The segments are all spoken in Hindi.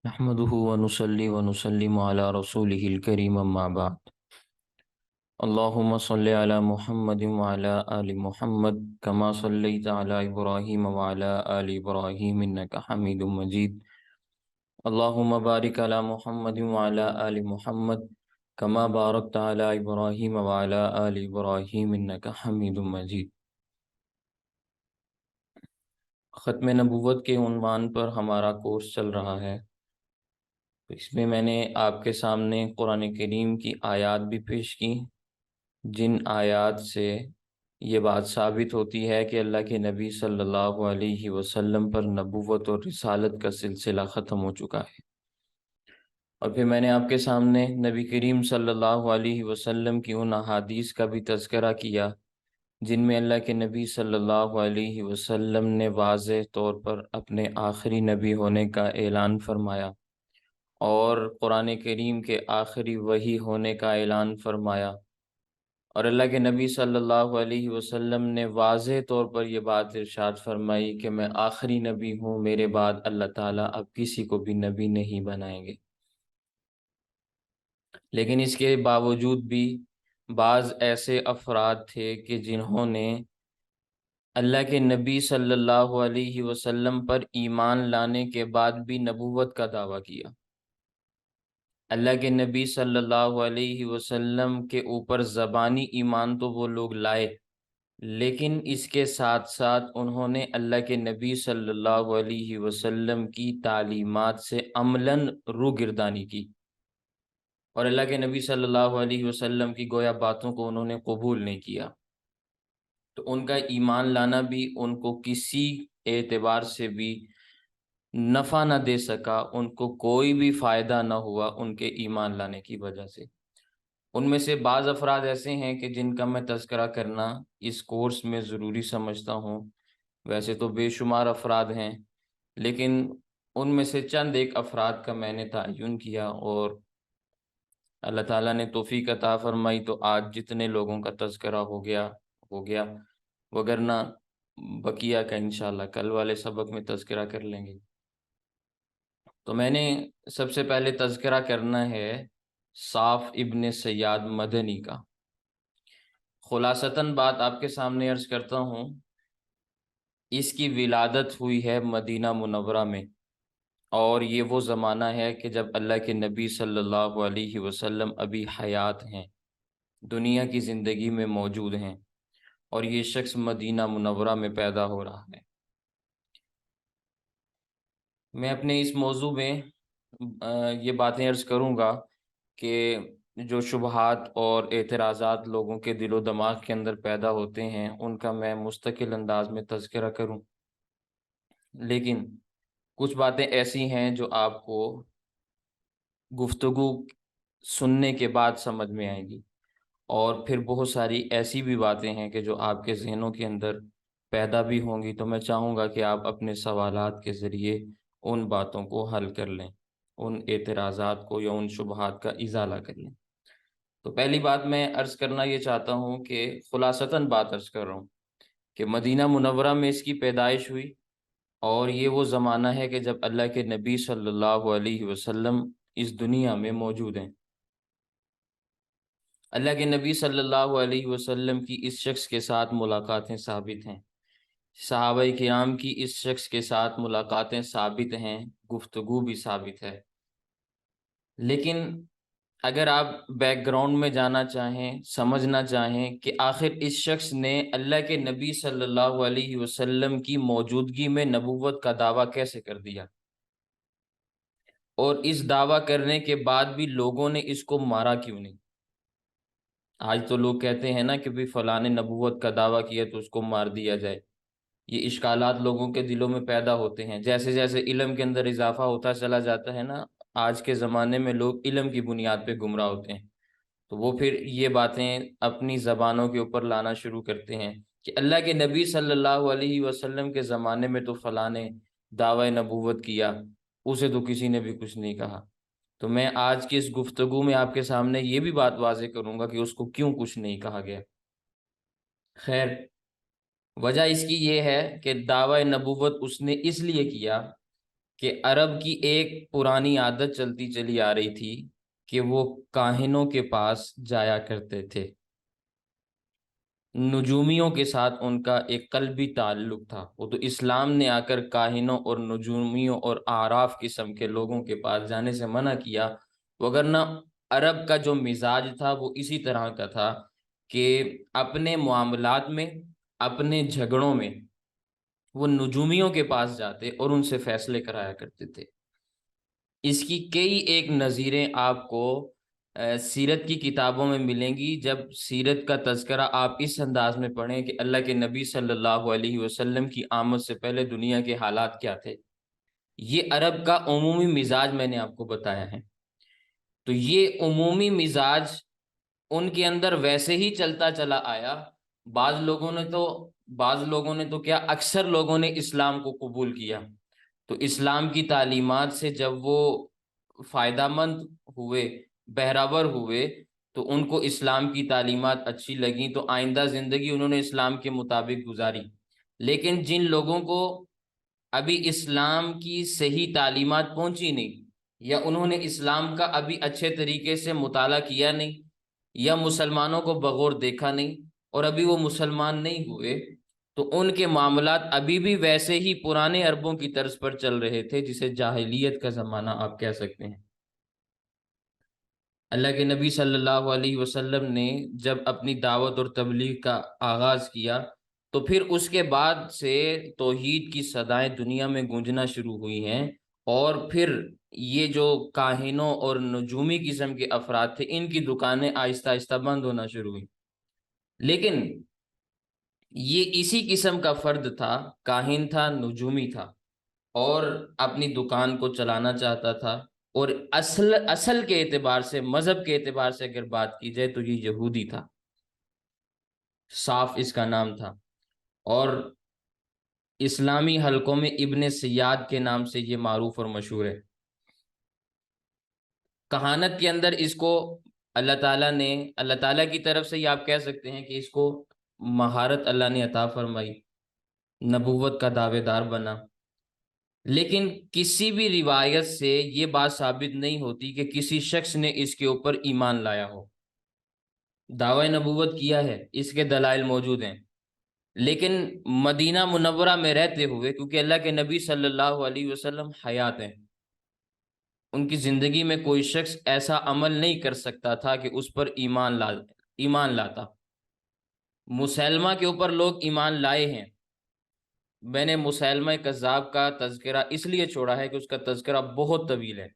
नहमदुहु व नुसल्ली व नुसल्लिमु अला रसूलिहिल करीम अम्मा बाद। अल्लाहुम्मा सल्लि अला मुहम्मदिन व अला आलि मुहम्मद कमा सल्लैता अला इब्राहीम व अला आलि इब्राहीम इन्नका हमीदुम मजीद। अल्लाहुम्मा बारिक अला मुहम्मदिन व अला आलि मुहम्मद कमा बारकता अला इब्राहीम व अला आलि इब्राहीम इन्नका हमीदुम मजीद। ख़त्म नबूवत के उन्वान पर हमारा कोर्स चल रहा है। तो इसमें मैंने आपके सामने कुरान करीम की आयत भी पेश की, जिन आयत से ये बात साबित होती है कि अल्लाह के नबी सल्लल्लाहु अलैहि वसल्लम पर नबूवत और रिसालत का सिलसिला ख़त्म हो चुका है। और फिर मैंने आपके सामने नबी करीम सल्लल्लाहु अलैहि वसल्लम की उन अहादीस का भी तज़किरा किया जिनमें अल्लाह के नबी सल्लल्लाहु अलैहि वसल्लम ने वाज़ेह तौर पर अपने आखिरी नबी होने का ऐलान फरमाया और कुरान करीम के आखिरी वही होने का ऐलान फरमाया। और अल्लाह के नबी सल्लल्लाहु अलैहि वसल्लम ने वाज़ेह तौर पर यह बात इरशाद फरमाई कि मैं आखिरी नबी हूँ, मेरे बाद अल्लाह ताला अब किसी को भी नबी नहीं बनाएंगे। लेकिन इसके बावजूद भी बाज़ ऐसे अफराद थे कि जिन्होंने अल्लाह के नबी सल्लल्लाहु अलैहि वसल्लम पर ईमान लाने के बाद भी नबूवत का दावा किया। अल्लाह के नबी सल्लल्लाहु अलैहि वसल्लम के ऊपर ज़बानी ईमान तो वो लोग लाए, लेकिन इसके साथ साथ उन्होंने अल्लाह के नबी सल्लल्लाहु अलैहि वसल्लम की तालीमात से अमलन रूगिरदानी की और अल्लाह के नबी सल्लल्लाहु अलैहि वसल्लम की गोया बातों को उन्होंने कबूल नहीं किया। तो उनका ईमान लाना भी उनको किसी एतबार से भी नफ़ा न दे सका, उनको कोई भी फ़ायदा न हुआ उनके ईमान लाने की वजह से। उनमें से बाज़ अफराद ऐसे हैं कि जिनका मैं तज़किरा करना इस कोर्स में ज़रूरी समझता हूँ। वैसे तो बेशुमार अफराद हैं, लेकिन उनमें से चंद एक अफराद का मैंने तयन किया और अल्लाह ताला ने तौफ़ीक अता फ़रमाई तो आज जितने लोगों का तज़किरा हो गया, वगरना बकिया का इंशाअल्लाह कल वाले सबक में तज़किरा कर लेंगे। तो मैंने सबसे पहले तज़किरा करना है साफ़ इब्न सय्याद मदनी का। खुलासतन बात आपके सामने अर्ज़ करता हूँ। इसकी विलादत हुई है मदीना मुनव्वरा में और ये वो ज़माना है कि जब अल्लाह के नबी सल्लल्लाहु अलैहि वसल्लम अभी हयात हैं, दुनिया की ज़िंदगी में मौजूद हैं और ये शख्स मदीना मुनव्वरा में पैदा हो रहा है। मैं अपने इस मौजू में ये बातें अर्ज़ करूँगा कि जो शुबहात और एतराज़ात लोगों के दिलो दिमाग के अंदर पैदा होते हैं, उनका मैं मुस्तकिल अंदाज में तज़किरा करूँ। लेकिन कुछ बातें ऐसी हैं जो आपको गुफ्तगू सुनने के बाद समझ में आएंगी और फिर बहुत सारी ऐसी भी बातें हैं कि जो आपके ज़हनों के अंदर पैदा भी होंगी। तो मैं चाहूँगा कि आप अपने सवालात के ज़रिए उन बातों को हल कर लें, उन एतराज़ात को या उन शुबहात का इज़ाला कर लें। तो पहली बात मैं अर्ज़ करना ये चाहता हूँ कि ख़ुलासतन बात अर्ज़ कर रहा हूँ कि मदीना मुनव्वरा में इसकी पैदाइश हुई और ये वो ज़माना है कि जब अल्लाह के नबी सल्लल्लाहु अलैहि वसल्लम इस दुनिया में मौजूद हैं। अल्लाह के नबी सल्लल्लाहु अलैहि वसल्लम की इस शख्स के साथ मुलाकातें साबित हैं, सहाबाए किराम की इस शख्स के साथ मुलाकातें साबित हैं, गुफ्तगू भी साबित है। लेकिन अगर आप बैकग्राउंड में जाना चाहें, समझना चाहें कि आखिर इस शख्स ने अल्लाह के नबी सल्लल्लाहु अलैहि वसल्लम की मौजूदगी में नबूवत का दावा कैसे कर दिया और इस दावा करने के बाद भी लोगों ने इसको मारा क्यों नहीं। आज तो लोग कहते हैं ना कि भाई फलां ने नबूवत का दावा किया तो उसको मार दिया जाए। ये इश्कालात लोगों के दिलों में पैदा होते हैं। जैसे जैसे इल्म के अंदर इजाफा होता चला जाता है ना, आज के ज़माने में लोग इल्म की बुनियाद पे गुमराह होते हैं। तो वो फिर ये बातें अपनी ज़बानों के ऊपर लाना शुरू करते हैं कि अल्लाह के नबी सल्लल्लाहु अलैहि वसल्लम के ज़माने में तो फलां ने दावा नबूवत किया, उसे तो किसी ने भी कुछ नहीं कहा। तो मैं आज की इस गुफ्तगू में आपके सामने ये भी बात वाज़ेह करूँगा कि उसको क्यों कुछ नहीं कहा गया। खैर, वजह इसकी ये है कि दावा नबूवत उसने इसलिए किया कि अरब की एक पुरानी आदत चलती चली आ रही थी कि वो काहिनों के पास जाया करते थे। नुजूमियों के साथ उनका एक कल्बी ताल्लुक था। वो तो इस्लाम ने आकर काहिनों और नुजूमियों और आराफ किस्म के लोगों के पास जाने से मना किया, वगरना अरब का जो मिजाज था वो इसी तरह का था कि अपने मामलात में, अपने झगड़ों में वो नुजूमियों के पास जाते और उनसे फैसले कराया करते थे। इसकी कई एक नज़ीरें आपको सीरत की किताबों में मिलेंगी। जब सीरत का तज़किरा आप इस अंदाज में पढ़ें कि अल्लाह के नबी सल्लल्लाहु अलैहि वसल्लम की आमद से पहले दुनिया के हालात क्या थे, ये अरब का उमूमी मिजाज मैंने आपको बताया है। तो ये उमूमी मिजाज उनके अंदर वैसे ही चलता चला आया। बाज लोगों ने तो क्या, अक्सर लोगों ने इस्लाम को कबूल किया। तो इस्लाम की तालीमात से जब वो फायदामंद हुए, बहरावर हुए, तो उनको इस्लाम की तालीमात अच्छी लगी, तो आइंदा ज़िंदगी उन्होंने इस्लाम के मुताबिक गुजारी। लेकिन जिन लोगों को अभी इस्लाम की सही तालीमात पहुंची नहीं, या उन्होंने इस्लाम का अभी अच्छे तरीके से मुताला किया नहीं, या मुसलमानों को बगौर देखा नहीं, और अभी वो मुसलमान नहीं हुए, तो उनके मामलात अभी भी वैसे ही पुराने अरबों की तर्ज पर चल रहे थे, जिसे जाहिलियत का ज़माना आप कह सकते हैं। अल्लाह के नबी सल्लल्लाहु अलैहि वसल्लम ने जब अपनी दावत और तबलीग का आगाज़ किया, तो फिर उसके बाद से तौहीद की सदाएं दुनिया में गूंजना शुरू हुई हैं। और फिर ये जो काहिनों और नजूमी किस्म के अफराद थे, इनकी दुकानें आहिस्ता आहिस्ता बंद होना शुरू हुई। लेकिन ये इसी किस्म का फर्द था, काहिन था, नजूमी था, और अपनी दुकान को चलाना चाहता था। और असल असल के एतबार से, मजहब के एतबार से अगर बात की जाए, तो ये यहूदी था। साफ इसका नाम था। और इस्लामी हलकों में इब्ने सयाद के नाम से ये मारूफ और मशहूर है। कहानत के अंदर इसको अल्लाह ताला की तरफ से, ये आप कह सकते हैं कि इसको महारत अल्लाह ने अता फरमाई, नबूवत का दावेदार बना। लेकिन किसी भी रिवायत से ये बात साबित नहीं होती कि किसी शख्स ने इसके ऊपर ईमान लाया हो। दावा नबूवत किया है, इसके दलाइल मौजूद हैं। लेकिन मदीना मुनव्वरा में रहते हुए, क्योंकि अल्लाह के नबी सल्लल्लाहु अलैहि वसल्लम हयात हैं, उनकी ज़िंदगी में कोई शख्स ऐसा अमल नहीं कर सकता था कि उस पर ईमान लाता। मुसैलमा के ऊपर लोग ईमान लाए हैं। मैंने मुसैलमा कज़्ज़ाब का तज़किरा इसलिए छोड़ा है कि उसका तज़किरा बहुत तवील है,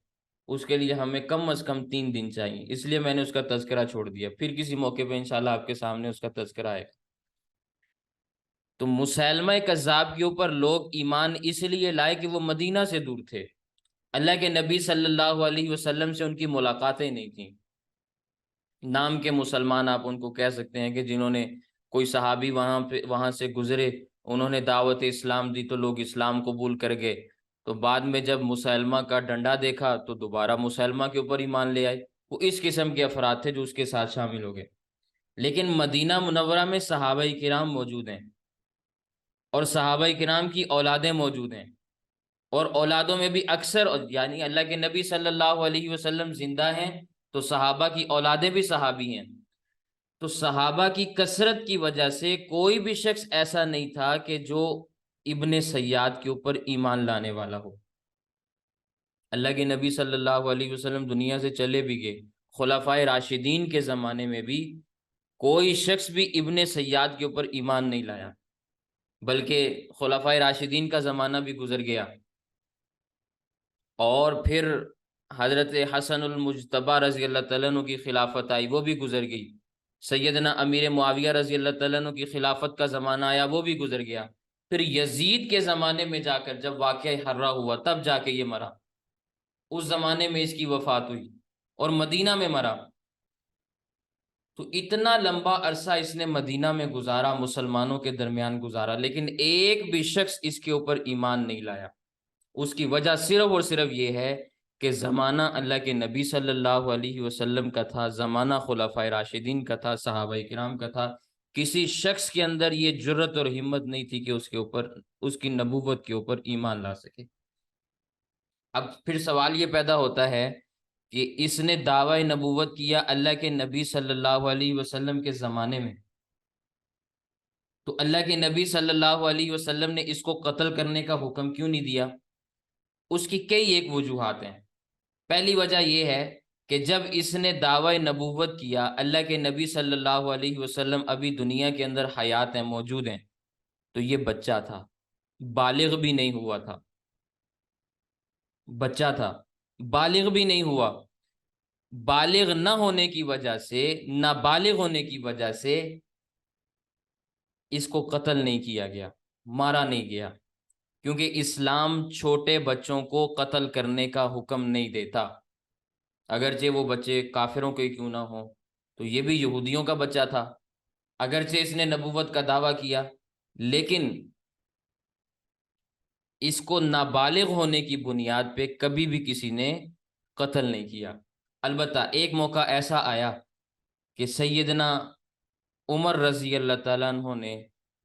उसके लिए हमें कम अज़ कम 3 दिन चाहिए, इसलिए मैंने उसका तज़किरा छोड़ दिया। फिर किसी मौके पे इंशाल्लाह आपके सामने उसका तज़किरा आएगा। तो मुसैलमा कज़्ज़ाब के ऊपर लोग ईमान इसलिए लाए कि वो मदीना से दूर थे, अल्लाह के नबी सल्लल्लाहु अलैहि वसल्लम से उनकी मुलाकातें नहीं थी। नाम के मुसलमान आप उनको कह सकते हैं कि जिन्होंने, कोई सहाबी वहां से गुजरे, उन्होंने दावत इस्लाम दी तो लोग इस्लाम कबूल कर गए। तो बाद में जब मुसलमा का डंडा देखा तो दोबारा मुसलमा के ऊपर ईमान ले आए। वो इस किस्म के अफराद थे जो उसके साथ शामिल हो गए। लेकिन मदीना मुनव्वरा में सहाबाई किराम मौजूद हैं, और सहाबाई किराम की औलादें मौजूद हैं। और औलादों में भी अक्सर, यानी अल्लाह के नबी सल्लल्लाहु अलैहि वसल्लम जिंदा हैं, तो सहाबा की औलादें भी सहाबी हैं। तो सहाबा की कसरत की वजह से कोई भी शख्स ऐसा नहीं था कि जो इब्ने सय्याद के ऊपर ईमान लाने वाला हो। अल्लाह के नबी सल्लल्लाहु अलैहि वसल्लम दुनिया से चले भी गए, खुलाफाए राशिदीन के ज़माने में भी कोई शख्स भी इब्ने सय्याद के ऊपर ईमान नहीं लाया, बल्कि खुलाफाए राशिदीन का ज़माना भी गुजर गया। और फिर हज़रत हसनुल मुज्तबा रज़ी अल्लाह तआला अन्हु की खिलाफत आई, वो भी गुजर गई। सैयदना अमीर मुआविया रज़ी अल्लाह तआला अन्हु की खिलाफत का ज़माना आया, वो भी गुजर गया। फिर यजीद के ज़माने में जाकर जब वाक़या हर्रा हुआ, तब जाके ये मरा। उस ज़माने में इसकी वफ़ात हुई और मदीना में मरा। तो इतना लंबा अरसा इसने मदीना में गुजारा, मुसलमानों के दरमियान गुजारा, लेकिन एक भी शख्स इसके ऊपर ईमान नहीं लाया। उसकी वजह सिर्फ और सिर्फ ये है कि ज़माना अल्लाह के नबी सल्लल्लाहु अलैहि वसल्लम का था, ज़माना खुलाफाए राशिदीन का था, सहाबाए किराम का था। किसी शख्स के अंदर ये जुर्रत और हिम्मत नहीं थी कि उसके ऊपर, उसकी नबूवत के ऊपर ईमान ला सके। अब फिर सवाल ये पैदा होता है कि इसने दावा नबूवत किया अल्लाह के नबी सल्लल्लाहु अलैहि वसल्लम के ज़माने में, तो अल्लाह के नबी सल्लल्लाहु अलैहि वसल्लम ने इसको कत्ल करने का हुक्म क्यों नहीं दिया? उसकी कई एक वजूहात हैं। पहली वजह यह है कि जब इसने दावा नबूवत किया, अल्लाह के नबी सल्लल्लाहु अलैहि वसल्लम अभी दुनिया के अंदर हयात हैं, मौजूद हैं, तो ये बच्चा था, बालिग भी नहीं हुआ था। बच्चा था, बालिग भी नहीं हुआ। बालिग न होने की वजह से, नाबालिग होने की वजह से इसको कत्ल नहीं किया गया, मारा नहीं गया, क्योंकि इस्लाम छोटे बच्चों को कत्ल करने का हुक्म नहीं देता। अगरचे वो बच्चे काफिरों के क्यों ना हो, तो ये भी यहूदियों का बच्चा था। अगरचे इसने नबूवत का दावा किया, लेकिन इसको नाबालिग होने की बुनियाद पे कभी भी किसी ने कत्ल नहीं किया। अलबत्ता एक मौका ऐसा आया कि सैयदना उमर रजी अल्लाह ताला अन्हो ने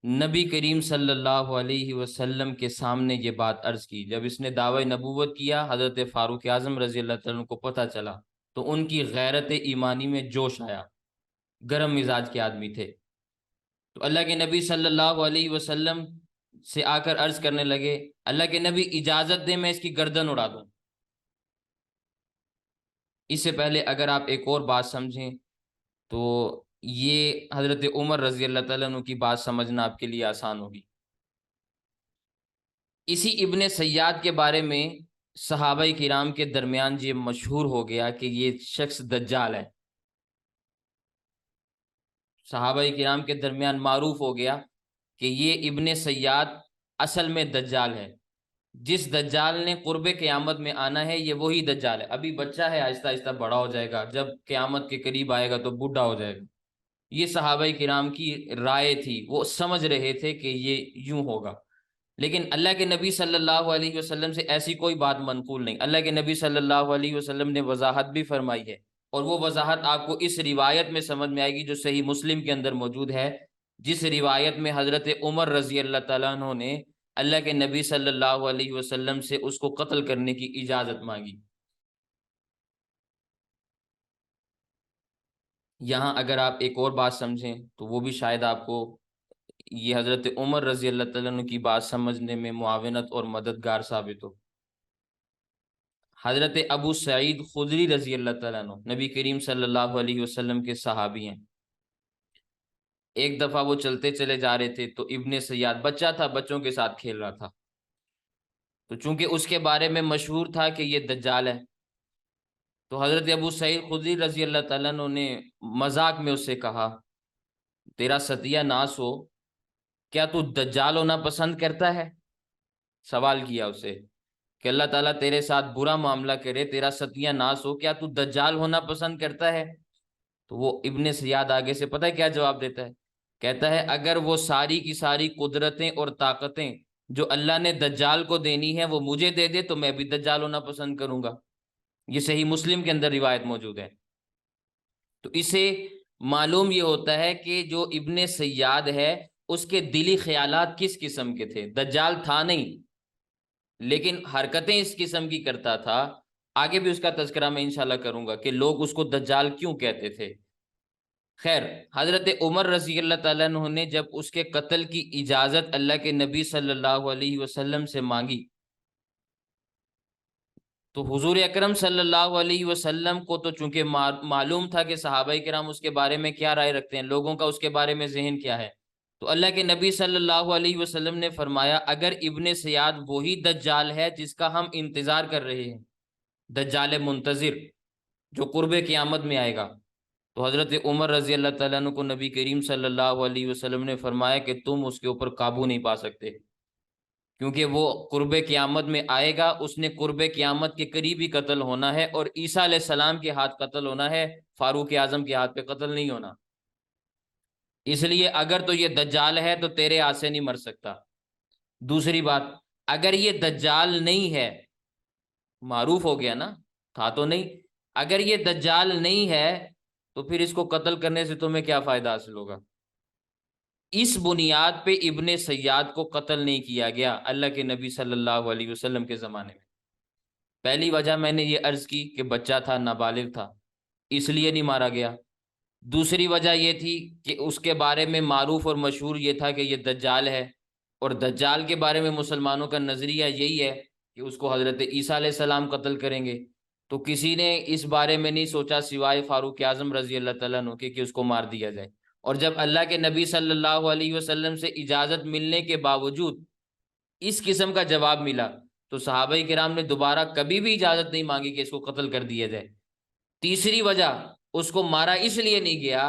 नबी करीम सल्लल्लाहु अलैहि वसल्लम के सामने ये बात अर्ज की। जब इसने दावा नबूवत किया, हज़रत फ़ारूक आज़म रजी अल्लाह ताला को पता चला, तो उनकी गैरत ईमानी में जोश आया, गर्म मिजाज के आदमी थे। तो अल्लाह के नबी सल्लल्लाहु अलैहि वसल्लम से आकर अर्ज करने लगे, अल्लाह के नबी इजाज़त दे मैं इसकी गर्दन उड़ा दूं। इससे पहले अगर आप एक और बात समझें, तो ये हज़रत उमर रजी अल्लाह ताला अन्हु की बात समझना आपके लिए आसान होगी। इसी इब्ने सय्याद के बारे में सहाबाई किराम के दरमियान ये मशहूर हो गया कि ये शख्स दज्जाल है। सहाबाई किराम के दरमियान मारूफ हो गया कि ये इब्ने सय्याद असल में दज्जाल है। जिस दज्जाल ने कुर्बे क़यामत में आना है, ये वही दज्जाल है। अभी बच्चा है, आहिस्ता आहिस्ता बड़ा हो जाएगा, जब क़यामत के करीब आएगा तो बूढ़ा हो जाएगा। ये सहाबाई किराम की राय थी, वो समझ रहे थे कि ये यूं होगा। लेकिन अल्लाह के नबी सल्लल्लाहु अलैहि वसल्लम से ऐसी कोई बात मनकूल नहीं। अल्लाह के नबी सल्लल्लाहु अलैहि वसल्लम ने वजाहत भी फरमाई है, और वो वजाहत आपको इस रिवायत में समझ में आएगी जो सही मुस्लिम के अंदर मौजूद है, जिस रिवायत में हज़रत उमर रजी अल्लाह तआला अन्हु ने अल्लाह के नबी सल्लल्लाहु अलैहि वसल्लम से उसको कत्ल करने की इजाज़त मांगी। यहाँ अगर आप एक और बात समझें, तो वो भी शायद आपको ये हज़रत उमर रजी अल्लाह तआला अन्हु की बात समझने में मुआविनत और मददगार साबित हो। हज़रत अबू सईद खुदरी रजी अल्लाह तआला अन्हु नबी करीम सल्लल्लाहु अलैहि वसल्लम के सहाबी हैं। एक दफ़ा वो चलते चले जा रहे थे, तो इब्ने सय्याद बच्चा था, बच्चों के साथ खेल रहा था। तो चूंकि उसके बारे में मशहूर था कि ये दज्जाल है, तो हज़रत अबू सईद खुदरी रजी अल्लाह तआला अन्हु ने मजाक में उससे कहा, तेरा सत्यानाश हो, क्या तू दज्जाल होना पसंद करता है? सवाल किया उसे कि अल्लाह ताला तेरे साथ बुरा मामला करे, तेरा सत्यानाश हो, क्या तू दज्जाल होना पसंद करता है? तो वो इब्ने सयाद आगे से पता है क्या जवाब देता है? कहता है, अगर वो सारी की सारी कुदरतें और ताकतें जो अल्लाह ने दज्जाल को देनी है वो मुझे दे दे, तो मैं भी दज्जाल होना पसंद करूंगा। ये सही मुस्लिम के अंदर रिवायत मौजूद है। तो इसे मालूम ये होता है कि जो इब्ने सय्याद है, उसके दिली ख्यालात किस किस्म के थे। दज्जाल था नहीं, लेकिन हरकतें इस किस्म की करता था। आगे भी उसका तज़किरा मैं इंशाल्लाह करूंगा कि लोग उसको दज्जाल क्यों कहते थे। खैर, हजरत उमर रजी अल्लाह तआला अन्हु ने जब उसके कत्ल की इजाज़त अल्लाह के नबी सल्लल्लाहु अलैहि वसल्लम से मांगी, तो हुजूर अकरम सल्लल्लाहु अलैहि वसल्लम को तो चूंकि मालूम था कि सहाबाई किराम उसके बारे में क्या राय रखते हैं, लोगों का उसके बारे में जहन क्या है। तो अल्लाह के नबी सल्लल्लाहु अलैहि वसल्लम ने फरमाया, अगर इब्ने सयाद वही दज्जाल है जिसका हम इंतजार कर रहे हैं, दज्जाल मुंतजिर जो कुर्बे क़यामत में आएगा, तो हज़रत उमर रजी अल्लाह तआला अन्हु को नबी करीम सल्लल्लाहु अलैहि वसल्लम ने फरमाया कि तुम उसके ऊपर काबू नहीं पा सकते, क्योंकि वो कुर्बे क़यामत में आएगा, उसने कुर्बे क़यामत के करीब ही कत्ल होना है, और ईसा अलैहिस्सलाम के हाथ कत्ल होना है, फारूक आजम के हाथ पे कत्ल नहीं होना। इसलिए अगर तो ये दज्जाल है तो तेरे हाथ से नहीं मर सकता। दूसरी बात, अगर ये दज्जाल नहीं है, मारूफ हो गया ना, था तो नहीं, अगर ये दज्जाल नहीं है, तो फिर इसको कत्ल करने से तुम्हें क्या फायदा हासिल होगा? इस बुनियाद पे इब्ने सय्याद को कत्ल नहीं किया गया अल्लाह के नबी सल्लल्लाहु अलैहि वसल्लम के ज़माने में। पहली वजह मैंने ये अर्ज की कि बच्चा था, नाबालिग था, इसलिए नहीं मारा गया। दूसरी वजह ये थी कि उसके बारे में मारूफ और मशहूर ये था कि ये दज्जाल है, और दज्जाल के बारे में मुसलमानों का नजरिया यही है कि उसको हजरत ईसा अलैहिस्सलाम कत्ल करेंगे। तो किसी ने इस बारे में नहीं सोचा सिवाय फारूक आजम रजी अल्लाह तआला अन्हु के कि उसको मार दिया जाए। और जब अल्लाह के नबी सल्लल्लाहु अलैहि वसल्लम से इजाजत मिलने के बावजूद इस किस्म का जवाब मिला, तो सहाबाई किराम ने दोबारा कभी भी इजाजत नहीं मांगी कि इसको कत्ल कर दिया जाए। तीसरी वजह, उसको मारा इसलिए नहीं गया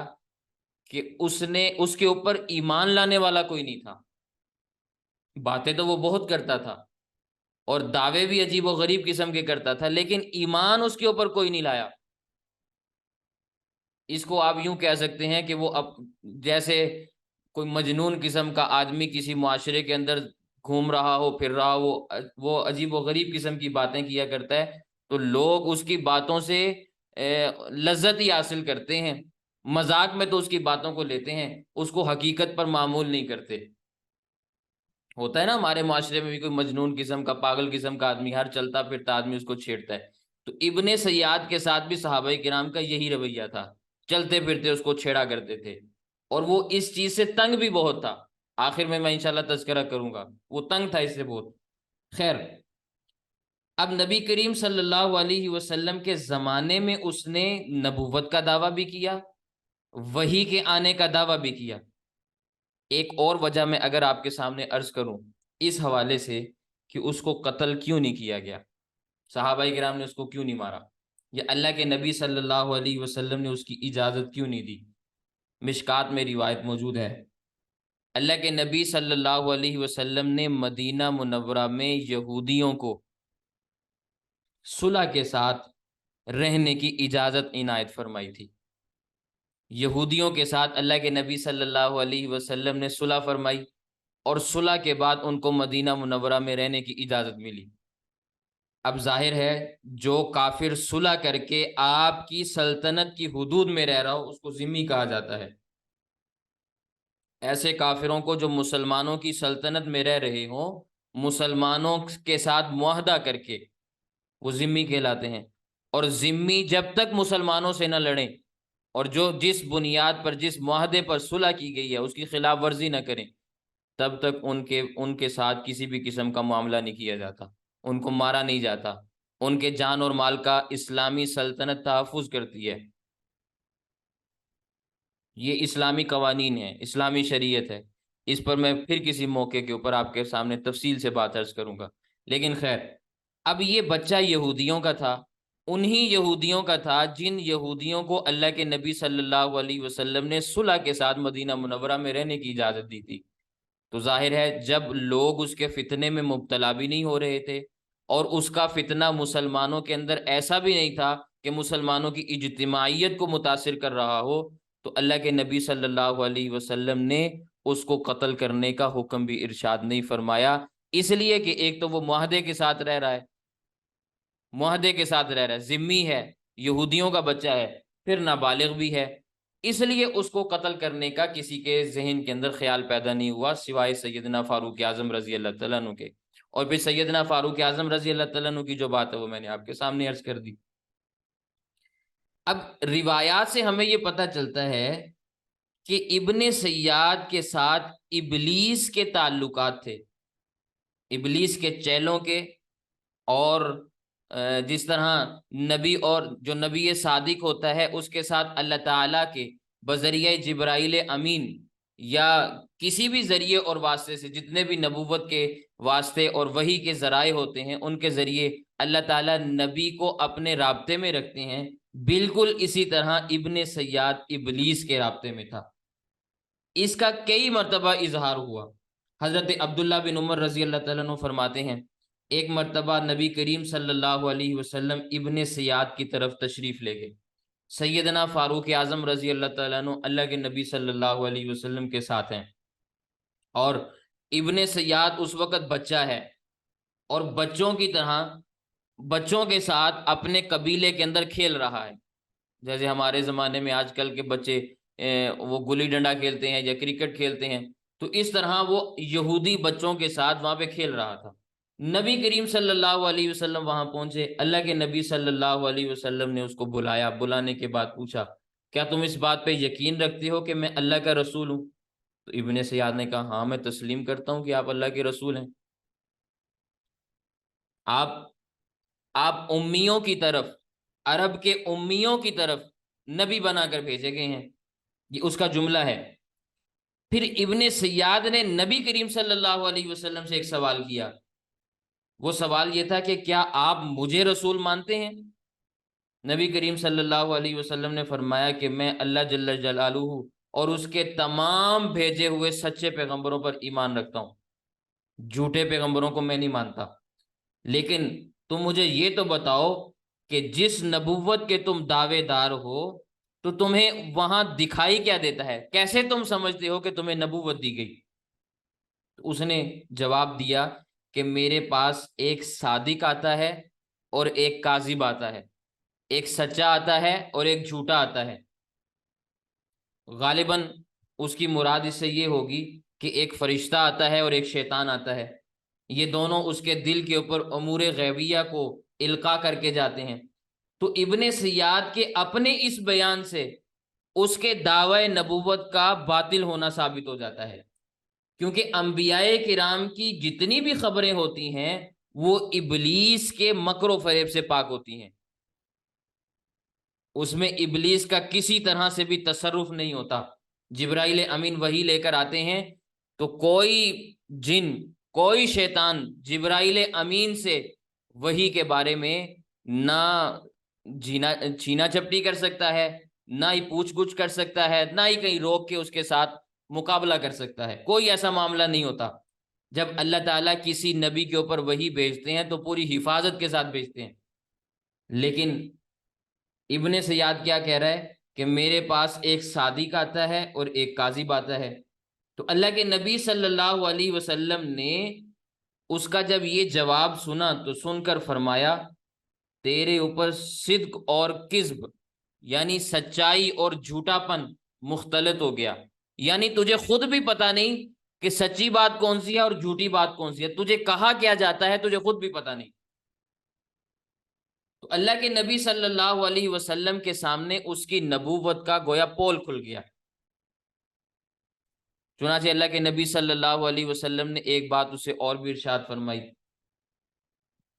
कि उसने उसके ऊपर ईमान लाने वाला कोई नहीं था। बातें तो वो बहुत करता था और दावे भी अजीब और गरीब किस्म के करता था, लेकिन ईमान उसके ऊपर कोई नहीं लाया। इसको आप यूं कह सकते हैं कि वो अब जैसे कोई मजनून किस्म का आदमी किसी मुआशरे के अंदर घूम रहा हो, फिर रहा हो, वो अजीब व गरीब किस्म की बातें किया करता है, तो लोग उसकी बातों से लज्जत ही हासिल करते हैं, मजाक में तो उसकी बातों को लेते हैं, उसको हकीकत पर मामूल नहीं करते। होता है ना हमारे माशरे में भी कोई मजनून किस्म का, पागल किस्म का आदमी, हर चलता फिरता आदमी उसको छेड़ता है। तो इब्ने सैयाद के साथ भी सहाबाई किराम का यही रवैया था, चलते फिरते उसको छेड़ा करते थे। और वो इस चीज से तंग भी बहुत था। आखिर में मैं इंशाल्लाह तज़किरा करूंगा, वो तंग था इससे बहुत। खैर, अब नबी करीम सल्लल्लाहु अलैहि वसल्लम के जमाने में उसने नबूवत का दावा भी किया, वही के आने का दावा भी किया। एक और वजह मैं अगर आपके सामने अर्ज करूं इस हवाले से कि उसको कत्ल क्यों नहीं किया गया, सहाबाई किराम ने उसको क्यों नहीं मारा, या अल्लाह के नबी सल्लल्लाहु अलैहि वसल्लम ने उसकी इजाज़त क्यों नहीं दी। मिशकात में रिवायत मौजूद है, अल्लाह के नबी सल्लल्लाहु अलैहि वसल्लम ने मदीना मुनव्वरा में यहूदियों को सुलह के साथ रहने की इजाज़त इनायत फरमाई थी। यहूदियों के साथ अल्लाह के नबी सल्लल्लाहु अलैहि वसल्लम ने सुलह फरमाई, और सुलह के बाद उनको मदीना मुनव्वरा में रहने की इजाज़त मिली। अब जाहिर है, जो काफिर सुलह करके आपकी सल्तनत की हुदूद में रह रहा हो उसको जिम्मी कहा जाता है। ऐसे काफिरों को जो मुसलमानों की सल्तनत में रह रहे हो, मुसलमानों के साथ मुआहदा करके, वो जिम्मी कहलाते हैं। और जिम्मी जब तक मुसलमानों से न लड़े और जो जिस बुनियाद पर, जिस मुआहदे पर सुलह की गई है उसकी खिलाफ वर्जी न करें, तब तक उनके उनके साथ किसी भी किस्म का मामला नहीं किया जाता, उनको मारा नहीं जाता। उनके जान और माल का इस्लामी सल्तनत तहफ़्फ़ुज़ करती है। ये इस्लामी कवानीन है, इस्लामी शरीयत है। इस पर मैं फिर किसी मौके के ऊपर आपके सामने तफसील से बात अर्ज करूंगा। लेकिन खैर, अब ये बच्चा यहूदियों का था, उन्हीं यहूदियों का था जिन यहूदियों को अल्लाह के नबी सल्लल्लाहु अलैहि वसल्लम ने सुलह के साथ मदीना मुनव्वरा में रहने की इजाज़त दी थी। तो जाहिर है जब लोग उसके फितने में मुब्तला भी नहीं हो रहे थे, और उसका फितना मुसलमानों के अंदर ऐसा भी नहीं था कि मुसलमानों की इज्तिमाइयत को मुतासिर कर रहा हो, तो अल्लाह के नबी सल्लल्लाहु अलैहि वसल्लम ने उसको कत्ल करने का हुक्म भी इरशाद नहीं फरमाया। इसलिए कि एक तो वो मुआहदे के साथ रह रहा है, मुआहदे के साथ रह रहा है, जिम्मी है, यहूदियों का बच्चा है, फिर नाबालिग भी है। इसलिए उसको कत्ल करने का किसी के जहन के अंदर ख्याल पैदा नहीं हुआ सिवाय सैयदना फारूक आजम रजी अल्लाह तआला अन्हु के। और फिर सैयदना फारूक आजम रजी अल्लाह तआला अन्हु की जो बात है वो मैंने आपके सामने अर्ज कर दी। अब रिवायात से हमें ये पता चलता है कि इब्ने सैयाद के साथ इबलीस के ताल्लुकात थे, इबलीस के चेलों के। और जिस तरह नबी, और जो नबी सादिक होता है उसके साथ अल्लाह ताला के बजरिए जिब्राइल अमीन या किसी भी जरिए और वास्ते से, जितने भी नबूवत के वास्ते और वही के जराए होते हैं उनके जरिए अल्लाह ताला नबी को अपने राब्ते में रखते हैं। बिल्कुल इसी तरह इब्ने सैयाद इबलीस के राब्ते में था। इसका कई मरतबा इजहार हुआ। हजरत अब्दुल्ला बिन उमर रजी अल्लाह तआला अन्हु फरमाते हैं, एक मरतबा नबी करीम सल्लल्लाहु अलैहि वसल्लम इब्ने सयाद की तरफ तशरीफ ले गए। सैयदना फारूक आजम रजी अल्लाह तआला अन्हु अल्लाह के नबी सल्लल्लाहु अलैहि वसल्लम के साथ हैं, और इब्ने सयाद उस वक़्त बच्चा है, और बच्चों की तरह बच्चों के साथ अपने कबीले के अंदर खेल रहा है। जैसे हमारे ज़माने में आजकल के बच्चे वो गुल्ली डंडा खेलते हैं या क्रिकेट खेलते हैं, तो इस तरह वो यहूदी बच्चों के साथ वहाँ पे खेल रहा था। नबी करीम सल्लल्लाहु अलैहि वसल्लम वहां पहुंचे। अल्लाह के नबी सल्लल्लाहु अलैहि वसल्लम ने उसको बुलाया। बुलाने के बाद पूछा, क्या तुम इस बात पे यकीन रखते हो कि मैं अल्लाह का रसूल हूं? तो इब्ने सयाद ने कहा, हाँ मैं तस्लीम करता हूँ कि आप अल्लाह के रसूल हैं। आप आप उम्मियों की तरफ, अरब के उम्मियों की तरफ नबी बनाकर भेजे गए हैं, ये उसका जुमला है। फिर इब्ने सयाद ने नबी करीम सल्लल्लाहु अलैहि वसल्लम से एक सवाल किया। वो सवाल ये था कि क्या आप मुझे रसूल मानते हैं? नबी करीम सल्लल्लाहु अलैहि वसल्लम ने फरमाया कि मैं अल्लाह जल्ल जलालुहु और उसके तमाम भेजे हुए सच्चे पैगंबरों पर ईमान रखता हूँ, झूठे पैगंबरों को मैं नहीं मानता। लेकिन तुम मुझे ये तो बताओ कि जिस नबुव्वत के तुम दावेदार हो, तो तुम्हें वहां दिखाई क्या देता है? कैसे तुम समझते हो कि तुम्हें नबुव्वत दी गई? तो उसने जवाब दिया कि मेरे पास एक सादिक आता है और एक काजिब आता है, एक सच्चा आता है और एक झूठा आता है। गालिबन उसकी मुराद इससे ये होगी कि एक फरिश्ता आता है और एक शैतान आता है। ये दोनों उसके दिल के ऊपर अमूर गैबिया को इल्का करके जाते हैं। तो इब्ने सियाद के अपने इस बयान से उसके दावे नबूवत का बातिल होना साबित हो जाता है, क्योंकि अंबियाए किराम की जितनी भी खबरें होती हैं वो इबलीस के मकरो फरेब से पाक होती हैं। उसमें इबलीस का किसी तरह से भी तसर्रुफ नहीं होता। जिब्राइल अमीन वही लेकर आते हैं, तो कोई जिन, कोई शैतान जिब्राइल अमीन से वही के बारे में ना जीना छीना झपटी कर सकता है, ना ही पूछ गुछ कर सकता है, ना ही कहीं रोक के उसके साथ मुकाबला कर सकता है। कोई ऐसा मामला नहीं होता। जब अल्लाह ताला किसी नबी के ऊपर वही भेजते हैं तो पूरी हिफाजत के साथ भेजते हैं। लेकिन इब्ने सयाद क्या कह रहा है कि मेरे पास एक सादिक आता है और एक काजिब आता है। तो अल्लाह के नबी सल्लल्लाहु अलैहि वसल्लम ने उसका जब ये जवाब सुना तो सुनकर फरमाया, तेरे ऊपर सिद्क और किज्ब यानी सच्चाई और झूठापन मुख्तलत हो गया। यानी तुझे खुद भी पता नहीं कि सच्ची बात कौन सी है और झूठी बात कौन सी है, तुझे कहा क्या जाता है तुझे खुद भी पता नहीं। तो अल्लाह के नबी सल्लल्लाहु अलैहि वसल्लम के सामने उसकी नबूवत का गोया पोल खुल गया। चुनाचे अल्लाह के नबी सल्लल्लाहु अलैहि वसल्लम ने एक बात उसे और भी इरशाद फरमाई।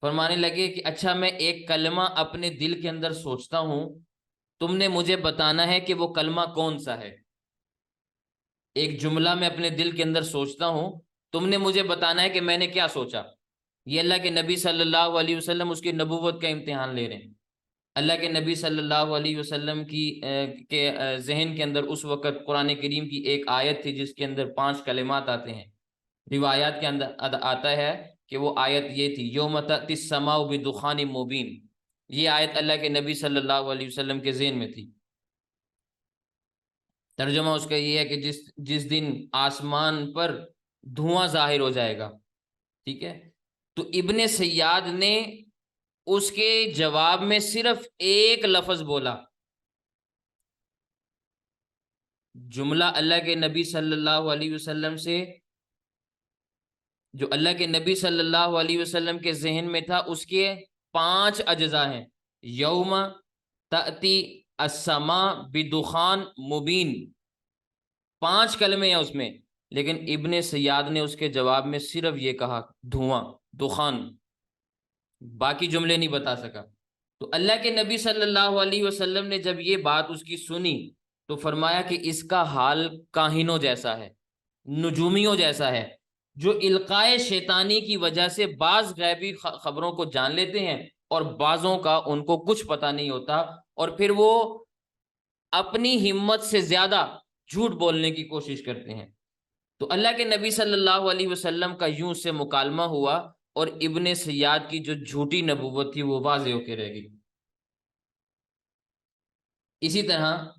फरमाने लगे कि अच्छा, मैं एक कलमा अपने दिल के अंदर सोचता हूं, तुमने मुझे बताना है कि वो कलमा कौन सा है। एक जुमला मैं अपने दिल के अंदर सोचता हूं, तुमने मुझे बताना है कि मैंने क्या सोचा। ये अल्लाह के नबी सल्लल्लाहु अलैहि वसल्लम उसकी नबूवत का इम्तिहान ले रहे हैं। अल्लाह के नबी सल्लल्लाहु अलैहि वसल्लम की के जहन के अंदर उस वक़्त कुरान करीम की एक आयत थी जिसके अंदर 5 कलिमात आते हैं। रिवायात के अंदर आता है कि वो आयत ये थी, यौम तअतिस समाउ बिदुखानिम मुबीन। ये आयत अल्लाह के नबी सल्लल्लाहु अलैहि वसल्लम के जहन में थी। तर्जुमा उसका ये है कि जिस जिस दिन आसमान पर धुआं जाहिर हो जाएगा। ठीक है। तो इब्ने सयाद ने उसके जवाब में सिर्फ एक लफ्ज बोला। जुमला अल्लाह के नबी सल्लल्लाहु अलैहि वसल्लम से, जो अल्लाह के नबी सल्लल्लाहु अलैहि वसल्लम के जहन में था, उसके 5 अज्जा हैं। यौम तअती अस्समा बिदुखान मुबीन, 5 कलमे हैं उसमें। लेकिन इब्ने सयाद ने उसके जवाब में सिर्फ ये कहा, धुआं, दुखान, बाकी जुमले नहीं बता सका। तो अल्लाह के नबी सल्लल्लाहु अलैहि वसल्लम ने जब ये बात उसकी सुनी तो फरमाया कि इसका हाल काहिनों जैसा है, नुजूमियों जैसा है, जो इल्काए शैतानी की वजह से बाज गैबी खबरों को जान लेते हैं और बाजों का उनको कुछ पता नहीं होता, और फिर वो अपनी हिम्मत से ज्यादा झूठ बोलने की कोशिश करते हैं। तो अल्लाह के नबी सल्लल्लाहु अलैहि वसल्लम का यूं से मुकालमा हुआ और इब्ने सयाद की जो झूठी नबूवत थी वो वाज़ेह होकर रह गई। इसी तरह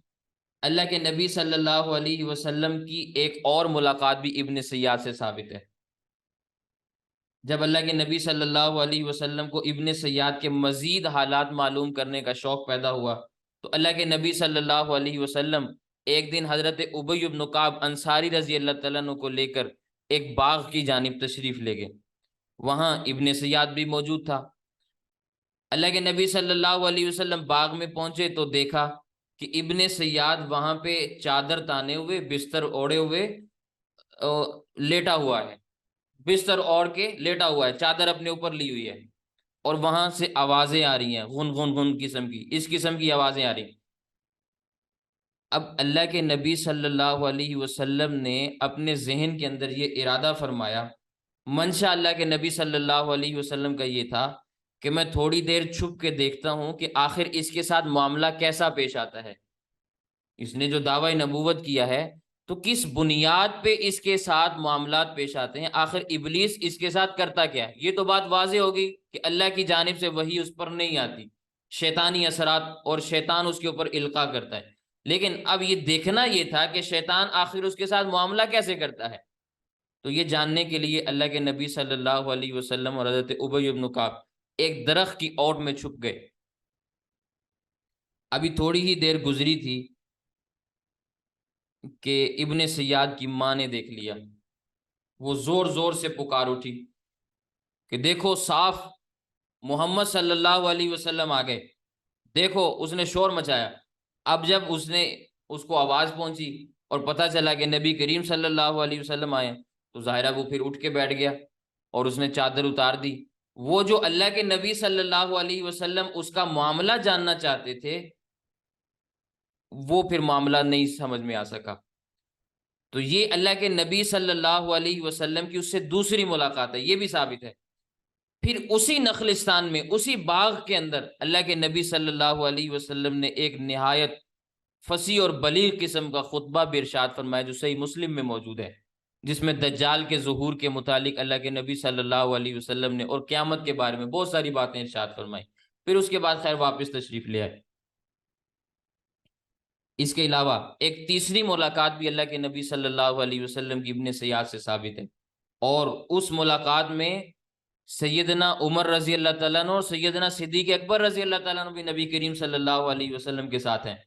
अल्लाह के नबी सल्लल्लाहु अलैहि वसल्लम की एक और मुलाकात भी इब्ने सयाद से साबित है। जब अल्लाह के नबी सल्लल्लाहु अलैहि वसल्लम को इब्ने सयाद के मजीद हालात मालूम करने का शौक पैदा हुआ, तो अल्लाह के नबी सल्लल्लाहु अलैहि वसल्लम एक दिन हजरत उबय इब्न काब अंसारी रजी अल्लाह तआला अन्हु को लेकर एक बाग की जानिब तशरीफ ले गए। वहां इब्ने सयाद भी मौजूद था। अल्लाह के नबी सल्लल्लाहु अलैहि वसल्लम बाग में पहुंचे तो देखा कि इब्ने सयाद वहां पे चादर ताने हुए, बिस्तर ओढ़े हुए लेटा हुआ है। बिस्तर ओढ़ के लेटा हुआ है, चादर अपने ऊपर ली हुई है। और वहां से आवाजें आ रही हैं, गुन गुन गुन किस्म की, इस किस्म की आवाजें आ रही हैं। अब अल्लाह के नबी सल्लल्लाहु अलैहि वसल्लम ने अपने जहन के अंदर ये इरादा फरमाया। मंशा अल्लाह के नबी सल्लल्लाहु अलैहि वसल्लम का ये था कि मैं थोड़ी देर छुप के देखता हूं कि आखिर इसके साथ मामला कैसा पेश आता है। इसने जो दावा नबूवत किया है, तो किस बुनियाद पे इसके साथ मामलात पेश आते हैं, आखिर इबलीस इसके साथ करता क्या है। ये तो बात वाज़ेह होगी कि अल्लाह की जानिब से वही उस पर नहीं आती, शैतानी असरात, और शैतान उसके ऊपर इल्का करता है। लेकिन अब ये देखना ये था कि शैतान आखिर उसके साथ मामला कैसे करता है। तो ये जानने के लिए अल्लाह के नबी सल्लल्लाहु अलैहि वसल्लम और हज़रत उबय इब्न काब एक दरख्त की ओट में छुप गए। अभी थोड़ी ही देर गुजरी थी कि इब्ने सयाद की माँ ने देख लिया। वो जोर जोर से पुकार उठी कि देखो साफ मोहम्मद सल्लल्लाहु अलैहि वसल्लम आ गए, देखो। उसने शोर मचाया। अब जब उसने उसको आवाज पहुंची और पता चला कि नबी करीम सल्लल्लाहु अलैहि वसल्लम आए, तो जाहिरा वो फिर उठ के बैठ गया और उसने चादर उतार दी। वो जो अल्लाह के नबी सल्लल्लाहु अलैहि वसल्लम उसका मामला जानना चाहते थे, वो फिर मामला नहीं समझ में आ सका। तो ये अल्लाह के नबी सल्लल्लाहु अलैहि वसल्लम की उससे दूसरी मुलाकात है, ये भी साबित है। फिर उसी नखलिस्तान में, उसी बाग के अंदर अल्लाह के नबी सल्लल्लाहु अलैहि वसल्लम ने एक निहायत फसी और बलीग किस्म का खुतबा भी इरशाद फरमाया, जो सही मुस्लिम में मौजूद है, जिसमें दज्जाल के ज़ुहूर के मुतालिक अल्लाह के नबी सल्लल्लाहु अलैहि वसल्लम ने और क़यामत के बारे में बहुत सारी बातें इरशाद फरमाई। फिर उसके बाद खैर वापस तशरीफ ले आए। इसके अलावा एक तीसरी मुलाकात भी अल्लाह के नबी सल्लल्लाहु अलैहि वसल्लम की इब्ने सयाद से साबित है। और उस मुलाकात में सैयदना उमर रजी अल्लाह तआला अन्हु और सैयदना सिद्दीक अकबर रजी अल्लाह तआला अन्हु भी नबी करीम सल्लल्लाहु अलैहि वसल्लम के साथ हैं।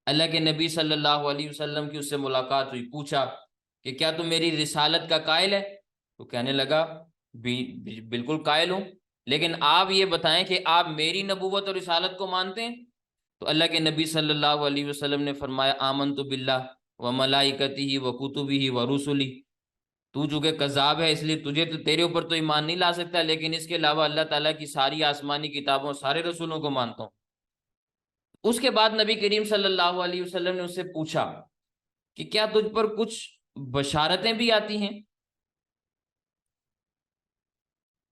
अल्लाह के नबी सल्लल्लाहु अलैहि वसल्लम की उससे मुलाकात हुई। पूछा कि क्या तुम मेरी रिसालत का कायल है? तो कहने लगा बिल्कुल कायल हूं, लेकिन आप ये बताएं कि आप मेरी नबूवत और रिसालत को मानते हैं? तो अल्लाह के नबी सल्लल्लाहु अलैहि वसल्लम ने फरमाया आमनतु बिल्लाह व मलाइकतिही व कुतुबिही व रुसुली। तू चूंकि कज़ाब है इसलिए तुझे तो, तेरे ऊपर तो ईमान नहीं ला सकता, लेकिन इसके अलावा अल्लाह ताला की सारी आसमानी किताबों, सारे रसूलों को मानता हूँ। उसके बाद नबी करीम सल्लल्लाहु अलैहि वसल्लम ने उससे पूछा कि क्या तुझ पर कुछ बशारतें भी आती हैं,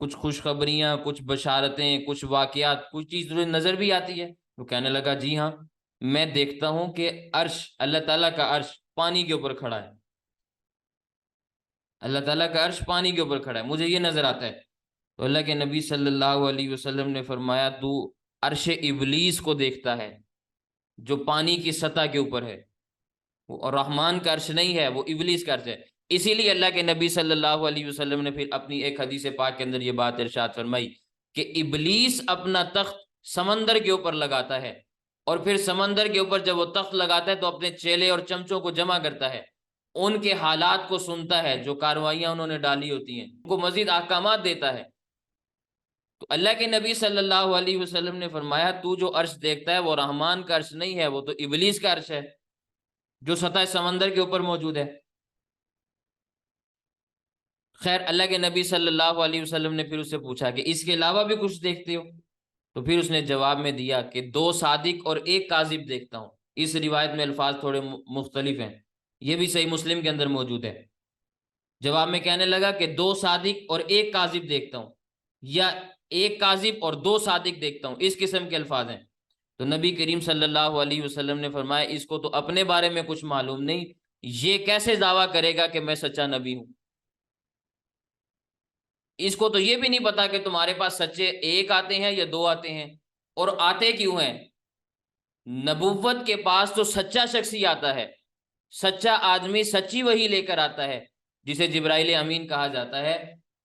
कुछ खुशखबरियां, कुछ बशारतें, कुछ वाकयात, कुछ चीज तुझे नजर भी आती है? तो कहने लगा जी हाँ, मैं देखता हूं कि अर्श, अल्लाह ताला का अर्श पानी के ऊपर खड़ा है। अल्लाह ताला का अर्श पानी के ऊपर खड़ा है, मुझे ये नजर आता है। तो अल्लाह के नबी सल्लल्लाहु अलैहि वसल्लम ने फरमाया तू अर्श इबलीस को देखता है, जो पानी की सतह के ऊपर है। और रहमान का अर्श नहीं है, वो इबलीस का अर्श है। इसीलिए अल्लाह के नबी सल्लल्लाहु अलैहि वसल्लम ने फिर अपनी एक हदीस पाक के अंदर ये बात इरशाद फरमाई कि इबलीस अपना तख्त समंदर के ऊपर लगाता है, और फिर समंदर के ऊपर जब वो तख्त लगाता है तो अपने चेले और चमचों को जमा करता है, उनके हालात को सुनता है, जो कार्रवाइयां उन्होंने डाली होती हैं, उनको मजीद अहकामात देता है। तो अल्लाह के नबी सल्लल्लाहु अलैहि वसल्लम ने फरमाया तू जो अर्श देखता है वो रहमान का अर्श नहीं है, वो तो इबलीस का अर्श है, जो सतह समंदर के ऊपर मौजूद है। खैर अल्लाह के नबी सल्लल्लाहु अलैहि वसल्लम ने फिर उससे पूछा कि इसके अलावा भी कुछ देखते हो? तो फिर उसने जवाब में दिया कि दो सादिक और एक काजिब देखता हूँ। इस रिवायत में अल्फाज थोड़े मुख्तलिफ हैं, ये भी सही मुस्लिम के अंदर मौजूद है। जवाब में कहने लगा कि दो सादिक और एक काजिब देखता हूँ, या एक काजिब और दो सादिक देखता हूँ, इस किस्म के अल्फाज हैं। तो नबी करीम सल्लल्लाहु अलैहि वसल्लम ने फरमाया इसको तो अपने बारे में कुछ मालूम नहीं, ये कैसे दावा करेगा कि मैं सच्चा नबी हूं? इसको तो ये भी नहीं पता कि तुम्हारे पास सच्चे एक आते हैं या दो आते हैं, और आते क्यों हैं। नबुव्वत के पास तो सच्चा शख्स ही आता है, सच्चा आदमी सच्ची वही लेकर आता है, जिसे जिब्राइल अमीन कहा जाता है।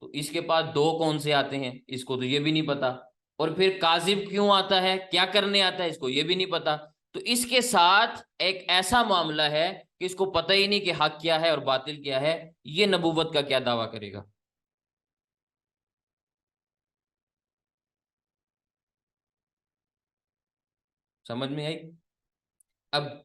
तो इसके पास दो कौन से आते हैं, इसको तो ये भी नहीं पता। और फिर काजिब क्यों आता है, क्या करने आता है, इसको ये भी नहीं पता। तो इसके साथ एक ऐसा मामला है कि इसको पता ही नहीं कि हक क्या है और बातिल क्या है, ये नबूवत का क्या दावा करेगा। समझ में आई? अब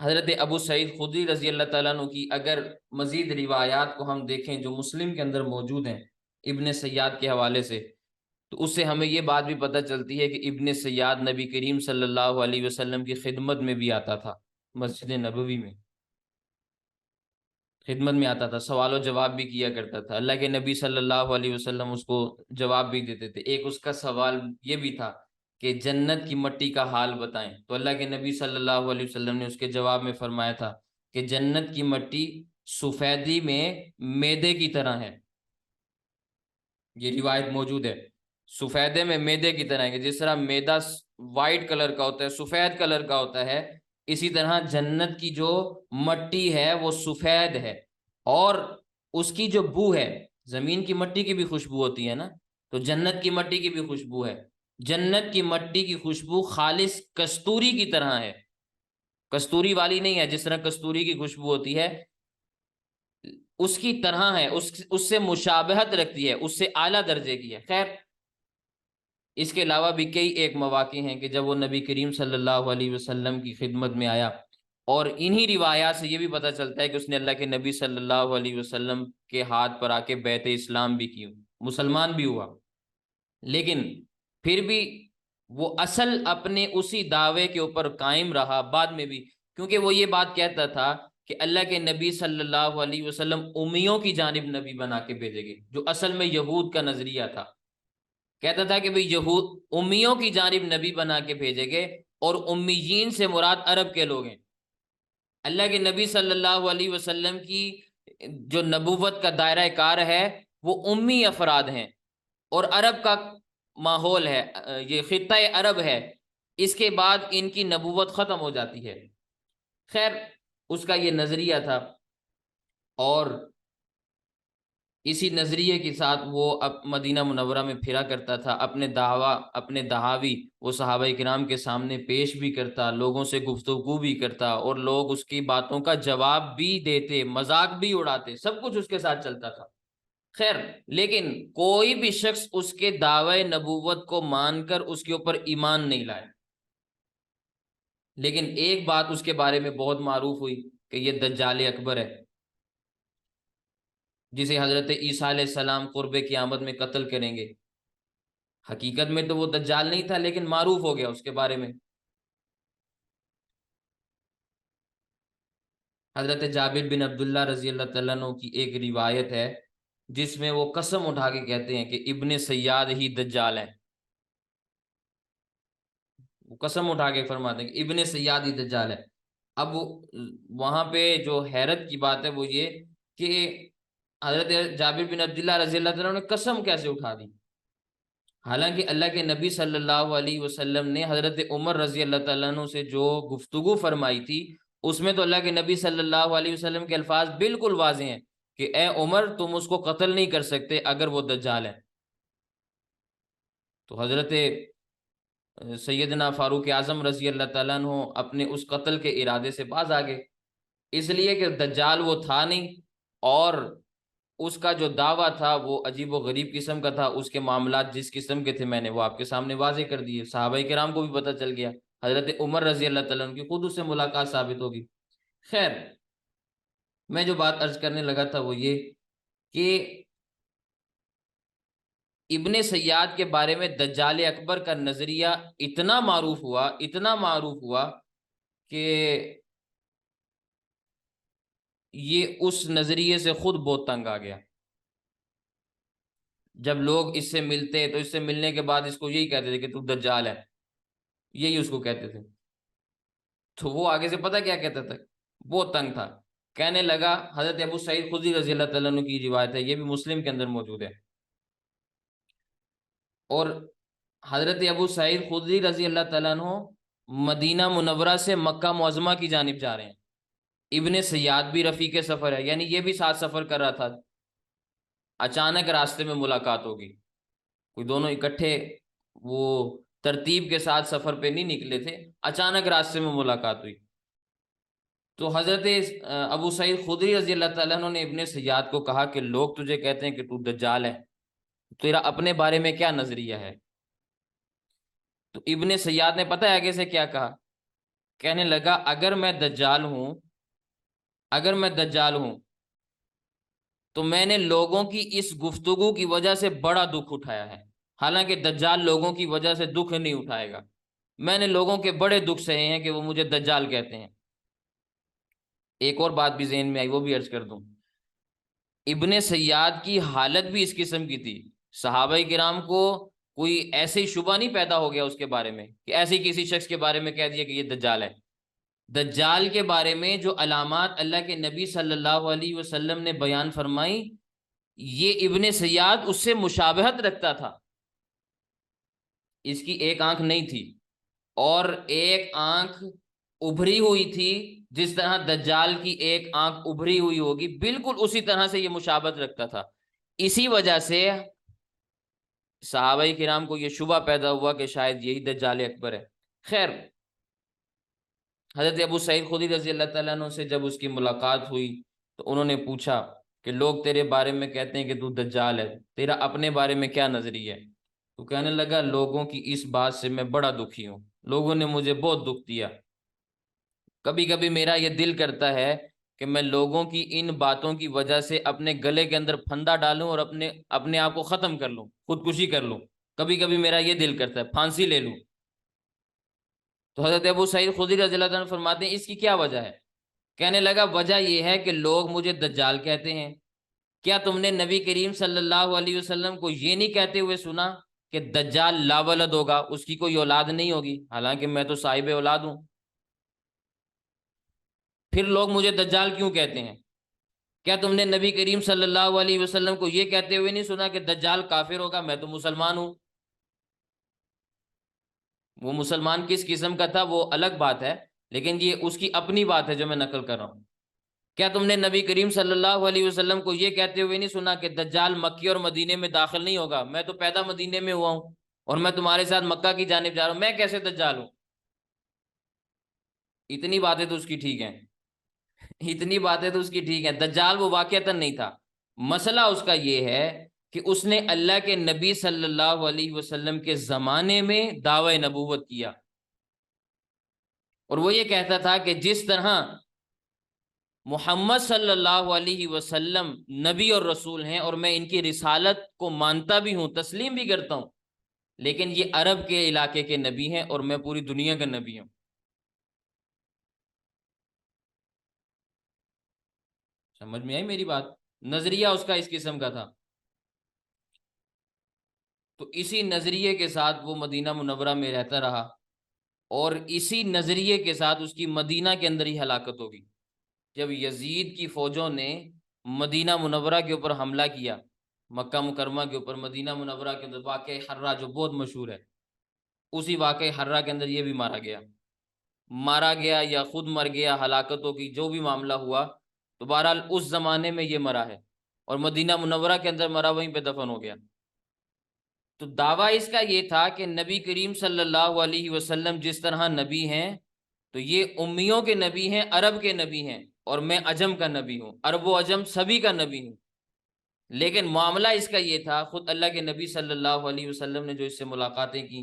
हजरत अबू सईद खुदरी रजी अल्लाह ताला अन्हु की अगर मजीद रिवायात को हम देखें जो मुस्लिम के अंदर मौजूद हैं इब्ने सैयाद के हवाले से, तो उससे हमें ये बात भी पता चलती है कि इब्ने सैयाद नबी करीम सल्लल्लाहु अलैहि वसल्लम की खिदमत में भी आता था, मस्जिद नबवी में खिदमत में आता था, सवाल जवाब भी किया करता था। अल्लाह के नबी सल्लल्लाहु अलैहि वसल्लम उसको जवाब भी देते थे। एक उसका सवाल ये भी था कि जन्नत की मिट्टी का हाल बताएं, तो अल्लाह के नबी सल्लल्लाहु अलैहि वसल्लम ने उसके जवाब में फरमाया था कि जन्नत की मिट्टी सफेदी में मैदे की तरह है। ये रिवायत मौजूद है, सफेदे में मैदे की तरह है कि जिस तरह मैदा वाइट कलर का होता है, सफेद कलर का होता है, इसी तरह जन्नत की जो मट्टी है वो सफेद है। और उसकी जो बू है, जमीन की मट्टी की भी खुशबू होती है ना, तो जन्नत की मट्टी की भी खुशबू है। जन्नत की मट्टी की खुशबू खालिस कस्तूरी की तरह है, कस्तूरी वाली नहीं है, जिस तरह कस्तूरी की खुशबू होती है उसकी तरह है, उससे मुशाबहत रखती है, उससे आला दर्जे की है। खैर, इसके अलावा भी कई एक मौके हैं कि जब वो नबी करीम सल्लल्लाहु अलैहि वसल्लम की खिदमत में आया, और इन्हीं रिवायात से ये भी पता चलता है कि उसने अल्लाह के नबी सल्लल्लाहु अलैहि वसल्लम के हाथ पर आके बैत इस्लाम भी की, मुसलमान भी हुआ। लेकिन फिर भी वो असल अपने उसी दावे के ऊपर कायम रहा बाद में भी, क्योंकि वो ये बात कहता था कि अल्लाह के नबी सल्लल्लाहु अलैहि वसल्लम उम्मियों की जानिब नबी बना के भेजेंगे, जो असल में यहूद का नजरिया था। कहता था कि भाई यहूद उम्मियों की जानिब नबी बना के भेजेंगे, और उम्मीयीन से मुराद अरब के लोग हैं। अल्लाह के नबी सल्लल्लाहु अलैहि वसल्लम की जो नबूवत का दायरा कार है वो उम्मी अफराद हैं, और अरब का माहौल है, ये खित्ता अरब है, इसके बाद इनकी नबूवत खत्म हो जाती है। खैर, उसका ये नजरिया था, और इसी नजरिए के साथ वो अब मदीना मुनव्वरा में फिरा करता था, अपने दहावी वो सहाबाई किराम के सामने पेश भी करता, लोगों से गुफ्तगू भी करता, और लोग उसकी बातों का जवाब भी देते, मजाक भी उड़ाते, सब कुछ उसके साथ चलता था। खैर, लेकिन कोई भी शख्स उसके दावे नबूवत को मानकर उसके ऊपर ईमान नहीं लाया। लेकिन एक बात उसके बारे में बहुत मारूफ हुई कि ये दज्जाल अकबर है, जिसे हजरत ईसा अलैहिस्सलाम कुर्बे क़यामत में कत्ल करेंगे। हकीकत में तो वो दज्जाल नहीं था, लेकिन मारूफ हो गया उसके बारे में। हजरत जाबिर बिन अब्दुल्ला रजी अल्लाह तआला अन्हु की एक रिवायत है जिसमें वो कसम उठा के कहते हैं कि इब्ने सैयाद ही दज्जाल है। वो कसम उठा के फरमाते हैं कि इब्ने सैयाद ही दज्जाल है। अब वहां पे जो हैरत की बात है वो ये कि हजरत जाबिर बिन अब्दुल्ला रजी अल्लाह तआला ने कसम कैसे उठा दी, हालांकि अल्लाह के नबी सल्लल्लाहु अलैहि वसल्लम ने हजरत उमर रजी अल्लाह तआला अन्हु से जो गुफ्तगू फरमाई थी, उसमें तो अल्लाह के नबी सल्लल्लाहु अलैहि वसल्लम के अल्फाज बिल्कुल वाज़ेह हैं कि ए उमर, तुम उसको कत्ल नहीं कर सकते अगर वो दज्जाल है। तो हजरत सैयदना फारूक आजम रजी अल्लाह तआला अन्हु अपने उस कत्ल के इरादे से बाज आ गए, इसलिए कि दज्जाल वो था नहीं, और उसका जो दावा था वो अजीब व गरीब किस्म का था। उसके मामलात जिस किस्म के थे मैंने वो आपके सामने वाजे कर दिए, सहाबाई किराम को भी पता चल गया, हजरत उमर रजी अल्लाह तआला अन्हु की खुद उससे मुलाकात साबित होगी। खैर, मैं जो बात अर्ज करने लगा था वो ये कि इब्ने सैयाद के बारे में दज्जाल अकबर का नजरिया इतना मारूफ हुआ, इतना मारूफ हुआ कि ये उस नजरिए से खुद बहुत तंग आ गया। जब लोग इससे मिलते तो इससे मिलने के बाद इसको यही कहते थे कि तू दज्जाल है, यही उसको कहते थे। तो वो आगे से पता क्या कहता था, वो तंग था, कहने लगा, हजरत अबू सईद खुदरी रजी अल्लाह तआला अन्हु की रिवायत है, ये भी मुस्लिम के अंदर मौजूद है, और हजरत अबू सईद खुदरी रजी अल्लाह तआला अन्हु मदीना मुनव्वरा से मक्का मुअज्जमा की जानिब जा रहे हैं। इब्ने सैयाद भी रफीक सफर है, यानी ये भी साथ सफर कर रहा था। अचानक रास्ते में मुलाकात होगी, कोई दोनों इकट्ठे वो तरतीब के साथ सफर पे नहीं निकले थे, अचानक रास्ते में मुलाकात हुई। तो हजरत अबू सईद खुदरी रजी अल्लाह तआला अन्हु ने इब्ने सैयाद को कहा कि लोग तुझे कहते हैं कि तू दज्जाल है, तेरा अपने बारे में क्या नजरिया है? तो इब्ने सैयाद ने पता है आगे से क्या कहा? कहने लगा, अगर मैं दज्जाल हूं, अगर मैं दज्जाल हूं तो मैंने लोगों की इस गुफ्तगू की वजह से बड़ा दुख उठाया है। हालांकि दज्जाल लोगों की वजह से दुख नहीं उठाएगा। मैंने लोगों के बड़े दुख सहे हैं कि वो मुझे दज्जाल कहते हैं। एक और बात भी ज़हन में आई, वो भी अर्ज कर दूं। इब्ने सैयाद की हालत भी इस किस्म की थी। सहाबाई किराम को कोई ऐसे ही शुबा नहीं पैदा हो गया उसके बारे में कि ऐसे ही किसी शख्स के बारे में कह दिया कि ये दज्जाल है। दज्जाल के बारे में जो अलामात अल्लाह के नबी सल्लल्लाहु अलैहि वसल्लम ने बयान फरमाई, ये इब्ने सैयाद उससे मुशाबहत रखता था। इसकी एक आंख नहीं थी और एक आंख उभरी हुई थी। जिस तरह दज्जाल की एक आंख उभरी हुई होगी, बिल्कुल उसी तरह से ये मुशाबहत रखता था। इसी वजह से सहाबाई किराम को यह शुबा पैदा हुआ कि शायद यही दज्जाल अकबर है। खैर, हजरत अबू सईद खुदरी रजी अल्लाह तआला अन्हु से जब उसकी मुलाकात हुई तो उन्होंने पूछा कि लोग तेरे बारे में कहते हैं कि तू दज्जाल है, तेरा अपने बारे में क्या नजरिया है? तो कहने लगा, लोगों की इस बात से मैं बड़ा दुखी हूँ, लोगों ने मुझे बहुत दुख दिया। कभी कभी मेरा यह दिल करता है कि मैं लोगों की इन बातों की वजह से अपने गले के अंदर फंदा डालूं और अपने अपने आप को खत्म कर लूं, खुदकुशी कर लूं। कभी कभी मेरा यह दिल करता है फांसी ले लूं। तो हजरत अबू सईद खुदरी रज़ी अल्लाह अन्हु फरमाते हैं, इसकी क्या वजह है? कहने लगा, वजह यह है कि लोग मुझे दज्जाल कहते हैं। क्या तुमने नबी करीम सल्लल्लाहु अलैहि वसल्लम को ये नहीं कहते हुए सुना कि दज्जाल लावलद होगा, उसकी कोई औलाद नहीं होगी? हालांकि मैं तो साहिब औलाद हूं। फिर लोग मुझे दज्जाल क्यों कहते हैं? क्या तुमने नबी करीम सल्लल्लाहु अलैहि वसल्लम को यह कहते हुए नहीं सुना कि दज्जाल काफिर होगा? मैं तो मुसलमान हूं। वो मुसलमान किस किस्म का था वो अलग बात है, लेकिन ये उसकी अपनी बात है जो मैं नकल कर रहा हूं। क्या तुमने नबी करीम सल्लल्लाहु अलैहि वसल्लम को यह कहते हुए नहीं सुना कि दज्जाल मक्के और मदीने में दाखिल नहीं होगा? मैं तो पैदा मदीने में हुआ हूं और मैं तुम्हारे साथ मक्का की जानिब जा रहा हूं, मैं कैसे दज्जाल हूं? इतनी बातें तो उसकी ठीक हैं। इतनी बातें तो उसकी ठीक है, दज्जाल वो वाकईतन नहीं था। मसला उसका ये है कि उसने अल्लाह के नबी सल्लल्लाहु अलैहि वसल्लम के जमाने में दावा नबूवत किया और वो ये कहता था कि जिस तरह मोहम्मद सल्लल्लाहु अलैहि वसल्लम नबी और रसूल हैं और मैं इनकी रिसालत को मानता भी हूं, तस्लीम भी करता हूं, लेकिन ये अरब के इलाके के नबी हैं और मैं पूरी दुनिया का नबी हूं। समझ में आई मेरी बात? नजरिया उसका इस किस्म का था। तो इसी नजरिए के साथ वो मदीना मुनव्वरा में रहता रहा और इसी नजरिए के साथ उसकी मदीना के अंदर ही हलाकत होगी। जब यजीद की फौजों ने मदीना मुनव्वरा के ऊपर हमला किया, मक्का मुकरमा के ऊपर, मदीना मुनव्वरा के अंदर वाक़या हर्रा जो बहुत मशहूर है, उसी वाक़या हर्रा के अंदर ये भी मारा गया। मारा गया या खुद मर गया, हलाकतों की जो भी मामला हुआ, तो बहरहाल उस जमाने में ये मरा है और मदीना मुनव्वरा के अंदर मरा, वहीं पे दफन हो गया। तो दावा इसका ये था कि नबी करीम सल्लल्लाहु अलैहि वसल्लम जिस तरह नबी हैं, तो ये उम्मियों के नबी हैं, अरब के नबी हैं, और मैं अजम का नबी हूँ, अरब व अजम सभी का नबी हूँ। लेकिन मामला इसका ये था, खुद अल्लाह के नबी सल्लल्लाहु अलैहि वसल्लम ने जो इससे मुलाकातें की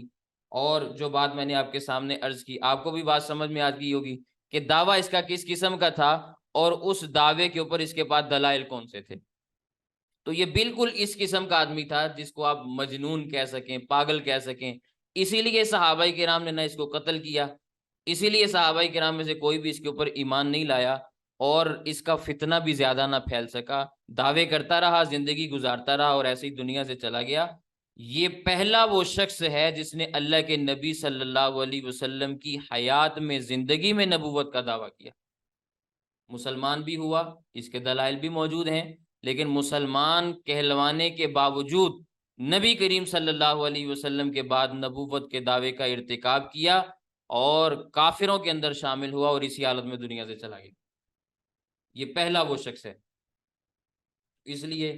और जो बात मैंने आपके सामने अर्ज की, आपको भी बात समझ में आ गई होगी कि दावा इसका किस किस्म का था और उस दावे के ऊपर इसके पास दलाइल कौन से थे। तो ये बिल्कुल इस किस्म का आदमी था जिसको आप मजनून कह सकें, पागल कह सकें। इसीलिए सहाबाई किराम ने ना इसको कत्ल किया, इसीलिए सहाबाई किराम में से कोई भी इसके ऊपर ईमान नहीं लाया और इसका फितना भी ज्यादा ना फैल सका। दावे करता रहा, जिंदगी गुजारता रहा और ऐसे ही दुनिया से चला गया। ये पहला वो शख्स है जिसने अल्लाह के नबी सल्लल्लाहु अलैहि वसल्लम की हयात में, जिंदगी में नबूवत का दावा किया। मुसलमान भी हुआ, इसके दलाइल भी मौजूद हैं, लेकिन मुसलमान कहलवाने के बावजूद नबी करीम सल्लल्लाहु अलैहि वसल्लम के बाद नबूवत के दावे का इर्तिकाब किया और काफिरों के अंदर शामिल हुआ और इसी हालत में दुनिया से चला गया। ये पहला वो शख्स है। इसलिए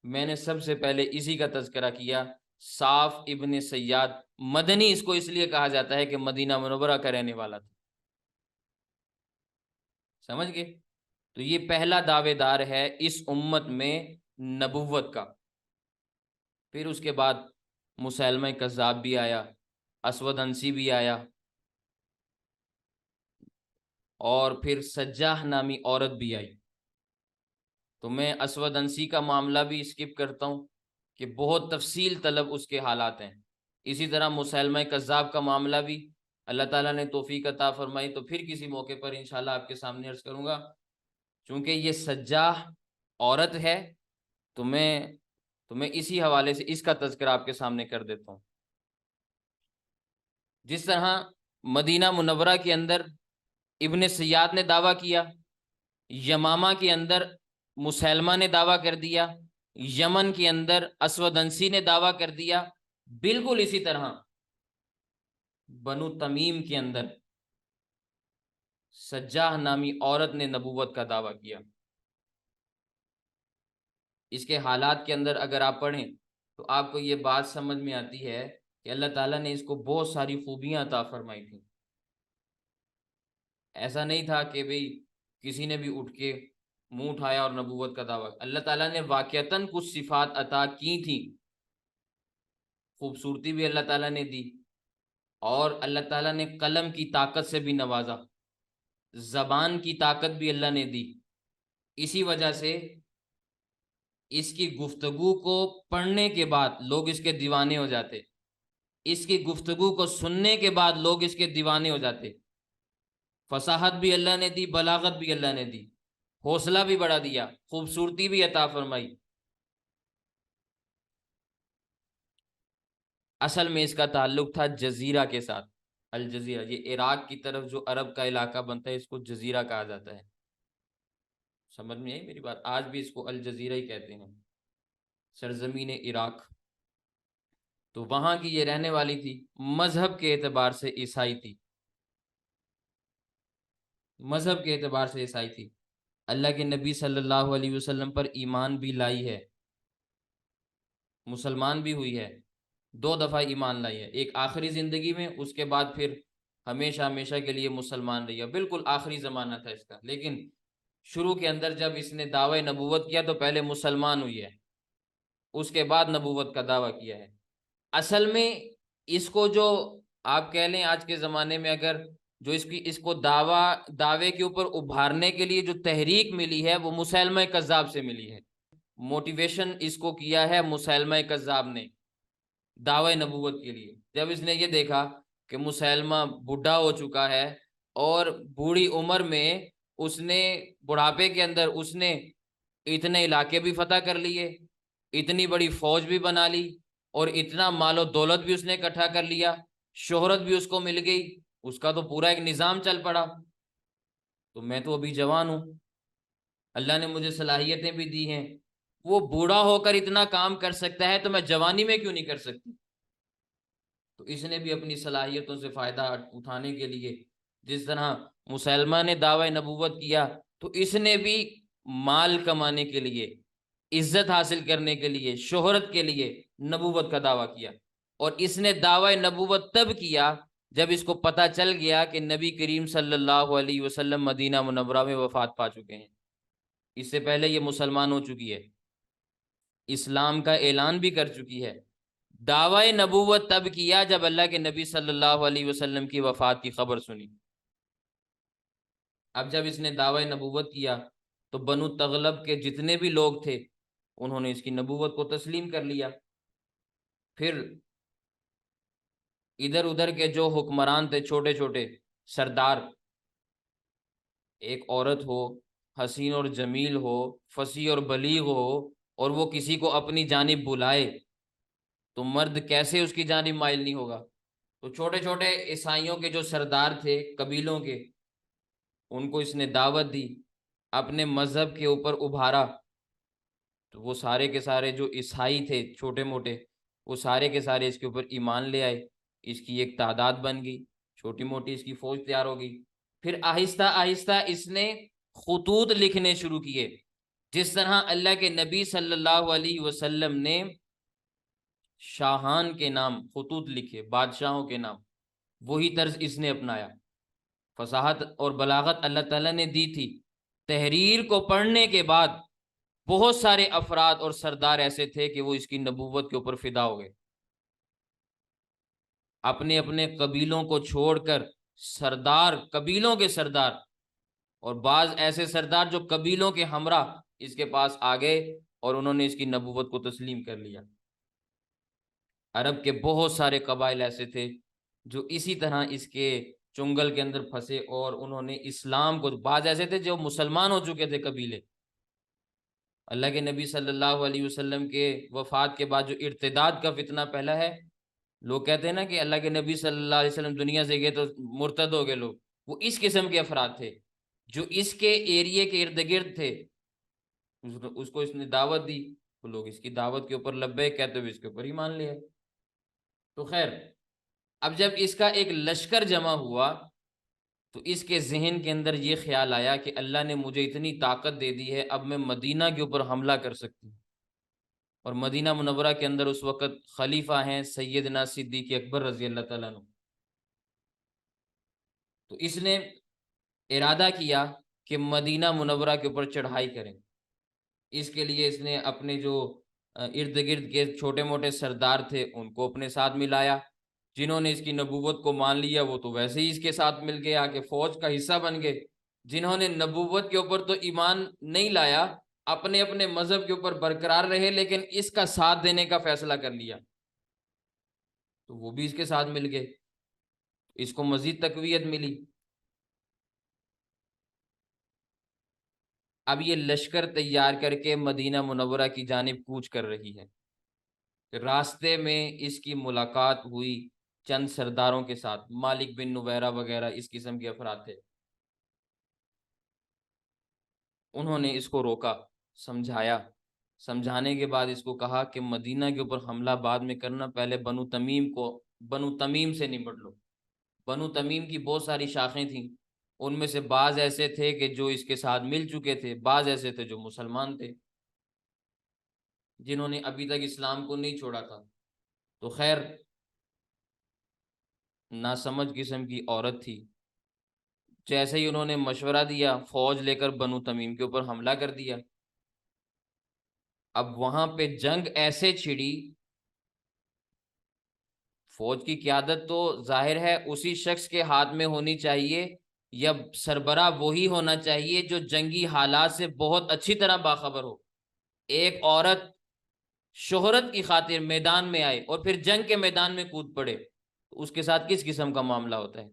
मैंने सबसे पहले इसी का तज़किरा किया, साफ इब्ने सैयाद मदनी। इसको इसलिए कहा जाता है कि मदीना मुनव्वरा का रहने वाला था। समझ गए? तो ये पहला दावेदार है इस उम्मत में नबुव्वत का। फिर उसके बाद मुसैलमा कज़्ज़ाब भी आया, असवद अंसी भी आया, और फिर सज्जाह नामी औरत भी आई। तो मैं असवद अंसी का मामला भी स्किप करता हूँ कि बहुत तफसील तलब उसके हालात हैं। इसी तरह मुसैलमा कज़्ज़ाब का मामला भी अल्लाह ताला ने तौफीक अता फरमाई तो फिर किसी मौके पर इंशाल्लाह आपके सामने अर्ज करूँगा। चूँकि ये सज्जाह औरत है तो मैं इसी हवाले से इसका तज़किरा आपके सामने कर देता हूँ। जिस तरह मदीना मुनव्वरा के अंदर इब्ने सयाद ने दावा किया, यमामा के अंदर मुसैलमा ने दावा कर दिया, यमन के अंदर असवद अंसी ने दावा कर दिया, बिल्कुल इसी तरह बनु तमीम के अंदर सज्जाह नामी औरत ने नबूवत का दावा किया। इसके हालात के अंदर अगर आप पढ़ें तो आपको ये बात समझ में आती है कि अल्लाह ताला ने इसको बहुत सारी खूबियां अता फरमाई थी। ऐसा नहीं था कि भाई किसी ने भी उठ के मुंह उठाया और नबूवत का दावा। अल्लाह ताला ने वाकयतन कुछ सिफात अता की थी। खूबसूरती भी अल्लाह ताला ने दी, और अल्लाह ताला ने कलम की ताकत से भी नवाजा, जबान की ताकत भी अल्लाह ने दी। इसी वजह से इसकी गुफ्तगू को पढ़ने के बाद लोग इसके दीवाने हो जाते, इसकी गुफ्तगू को सुनने के बाद लोग इसके दीवाने हो जाते। फसाहत भी अल्लाह ने दी, बलागत भी अल्लाह ने दी, हौसला भी बढ़ा दिया, खूबसूरती भी अता फरमाई। असल में इसका ताल्लुक था जजीरा के साथ। अल जजीरा, ये इराक की तरफ जो अरब का इलाका बनता है इसको जजीरा कहा जाता है। समझ में आई मेरी बात? आज भी इसको अल जजीरा ही कहते हैं, सरजमीन इराक। तो वहां की ये रहने वाली थी, मजहब के एतबार से ईसाई थी, मजहब के एतबार से ईसाई थी। अल्लाह के नबी सल्लल्लाहु अलैहि वसल्लम पर ईमान भी लाई है, मुसलमान भी हुई है, 2 दफ़ा ईमान लाई है, एक आखिरी ज़िंदगी में, उसके बाद फिर हमेशा हमेशा के लिए मुसलमान रही है। बिल्कुल आखिरी ज़माना था इसका, लेकिन शुरू के अंदर जब इसने दावा नबूवत किया तो पहले मुसलमान हुई है, उसके बाद नबूवत का दावा किया है। असल में इसको जो आप कह लें आज के ज़माने में, अगर जो इसको दावे के ऊपर उभारने के लिए जो तहरीक मिली है वो मुसैलमा कज़्ज़ाब से मिली है। मोटिवेशन इसको किया है मुसैलमा कज़्ज़ाब ने दावे नबूवत के लिए। जब इसने ये देखा कि मुसैलमा बूढ़ा हो चुका है और बूढ़ी उम्र में उसने, बुढ़ापे के अंदर उसने इतने इलाके भी फतह कर लिए, इतनी बड़ी फौज भी बना ली, और इतना मालो दौलत भी उसने इकट्ठा कर लिया, शोहरत भी उसको मिल गई, उसका तो पूरा एक निज़ाम चल पड़ा। तो मैं तो अभी जवान हूँ, अल्लाह ने मुझे सलाहियतें भी दी हैं, वो बूढ़ा होकर इतना काम कर सकता है तो मैं जवानी में क्यों नहीं कर सकती? तो इसने भी अपनी सलाहियतों से फ़ायदा उठाने के लिए, जिस तरह मुसलमान ने दावा नबूवत किया, तो इसने भी माल कमाने के लिए, इज्जत हासिल करने के लिए, शोहरत के लिए नबूवत का दावा किया। और इसने दावा नबूवत तब किया जब इसको पता चल गया कि नबी करीम सल्लल्लाहु अलैहि वसल्लम मदीना मुनव्वरा में वफात पा चुके हैं। इससे पहले ये मुसलमान हो चुकी है, इस्लाम का ऐलान भी कर चुकी है। दावा नबूवत तब किया जब अल्लाह के नबी सल्लल्लाहु अलैहि वसल्लम की वफात की खबर सुनी। अब जब इसने दावा नबूवत किया तो बनु तगलब के जितने भी लोग थे उन्होंने इसकी नबूवत को तस्लीम कर लिया। फिर इधर उधर के जो हुक्मरान थे, छोटे छोटे सरदार, एक औरत हो, हसीन और जमील हो, फसी और बलीग हो, और वो किसी को अपनी जानिब बुलाए तो मर्द कैसे उसकी जानिब माइल नहीं होगा। तो छोटे छोटे ईसाइयों के जो सरदार थे कबीलों के, उनको इसने दावत दी, अपने मजहब के ऊपर उभारा। तो वो सारे के सारे जो ईसाई थे छोटे मोटे, वो सारे के सारे इसके ऊपर ईमान ले आए। इसकी एक तादाद बन गई, छोटी मोटी इसकी फौज तैयार हो गई। फिर आहिस्ता आहिस्ता इसने खुतूत लिखने शुरू किए। जिस तरह अल्लाह के नबी सल्लल्लाहु अलैहि वसल्लम ने शाहान के नाम खुतूत लिखे, बादशाहों के नाम, वही तर्ज इसने अपनाया। फसाहत और बलागत अल्लाह ताला ने दी थी। तहरीर को पढ़ने के बाद बहुत सारे अफराद और सरदार ऐसे थे कि वो इसकी नबूवत के ऊपर फिदा हो गए। अपने अपने कबीलों को छोड़कर सरदार, कबीलों के सरदार और बाज ऐसे सरदार जो कबीलों के हमरा इसके पास आ गए और उन्होंने इसकी नबूवत को तस्लीम कर लिया। अरब के बहुत सारे कबाइल ऐसे थे जो इसी तरह इसके चुंगल के अंदर फंसे और उन्होंने इस्लाम को, बाज ऐसे थे जो मुसलमान हो चुके थे कबीले, अल्लाह के नबी सल्लल्लाहु अलैहि वसल्लम के वफात के बाद जो इर्तिदाद का फितना फैला है, लोग कहते हैं ना कि अल्लाह के नबी सल्लल्लाहु अलैहि वसल्लम दुनिया से गए तो मुर्तद हो गए लोग, वो इस किस्म के अफराद थे जो इसके एरिए के इर्द गिर्द थे। उसको इसने दावत दी तो लोग इसकी दावत के ऊपर लब्बैक कहते हुए इसके ऊपर ही मान लिया। तो खैर, अब जब इसका एक लश्कर जमा हुआ तो इसके जहन के अंदर ये ख्याल आया कि अल्लाह ने मुझे इतनी ताकत दे दी है, अब मैं मदीना के ऊपर हमला कर सकती हूँ। और मदीना मुनव्वरा के अंदर उस वक़्त खलीफा हैं सैयदना सिद्दीक़ अकबर रजी अल्लाह तआला अन्हु। तो इसने इरादा किया कि मदीना मुनव्वरा के ऊपर चढ़ाई करें। इसके लिए इसने अपने जो इर्द गिर्द के छोटे मोटे सरदार थे उनको अपने साथ मिलाया। जिन्होंने इसकी नबूवत को मान लिया वो तो वैसे ही इसके साथ मिल के आके फौज का हिस्सा बन गए। जिन्होंने नबूवत के ऊपर तो ईमान नहीं लाया, अपने अपने मजहब के ऊपर बरकरार रहे लेकिन इसका साथ देने का फैसला कर लिया, तो वो भी इसके साथ मिल गए। इसको मजीद तकवीयत मिली। अब ये लश्कर तैयार करके मदीना मुनव्वरा की जानिब कूच कर रही है। रास्ते में इसकी मुलाकात हुई चंद सरदारों के साथ, मालिक बिन नुवैरा वगैरह इस किस्म के अफराद थे। उन्होंने इसको रोका, समझाया। समझाने के बाद इसको कहा कि मदीना के ऊपर हमला बाद में करना, पहले बनु तमीम से निपट लो। बनु तमीम की बहुत सारी शाखें थीं, उनमें से बाज ऐसे थे कि जो इसके साथ मिल चुके थे, बाज ऐसे थे जो मुसलमान थे, जिन्होंने अभी तक इस्लाम को नहीं छोड़ा था। तो खैर, नासमझ किस्म की औरत थी। जैसे ही उन्होंने मशवरा दिया, फौज लेकर बनु तमीम के ऊपर हमला कर दिया। अब वहां पे जंग ऐसे छिड़ी, फौज की क्यादत तो जाहिर है उसी शख्स के हाथ में होनी चाहिए, या सरबरा वही होना चाहिए जो जंगी हालात से बहुत अच्छी तरह बाखबर हो। एक औरत शोहरत की खातिर मैदान में आए और फिर जंग के मैदान में कूद पड़े, तो उसके साथ किस किस्म का मामला होता है।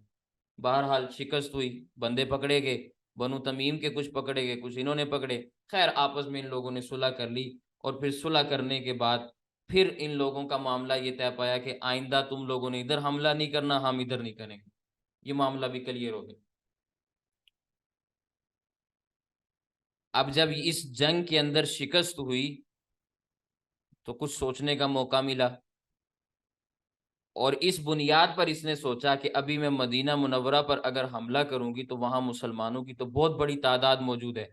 बहरहाल शिकस्त हुई, बंदे पकड़े गए, बनु तमीम के कुछ पकड़े गए, कुछ इन्होंने पकड़े। खैर, आपस में इन लोगों ने सुलह कर ली और फिर सुलह करने के बाद फिर इन लोगों का मामला ये तय पाया कि आइंदा तुम लोगों ने इधर हमला नहीं करना, हम इधर नहीं करेंगे। ये मामला भी क्लियर हो गया। अब जब इस जंग के अंदर शिकस्त हुई तो कुछ सोचने का मौका मिला और इस बुनियाद पर इसने सोचा कि अभी मैं मदीना मुनव्वरा पर अगर हमला करूंगी तो वहां मुसलमानों की तो बहुत बड़ी तादाद मौजूद है,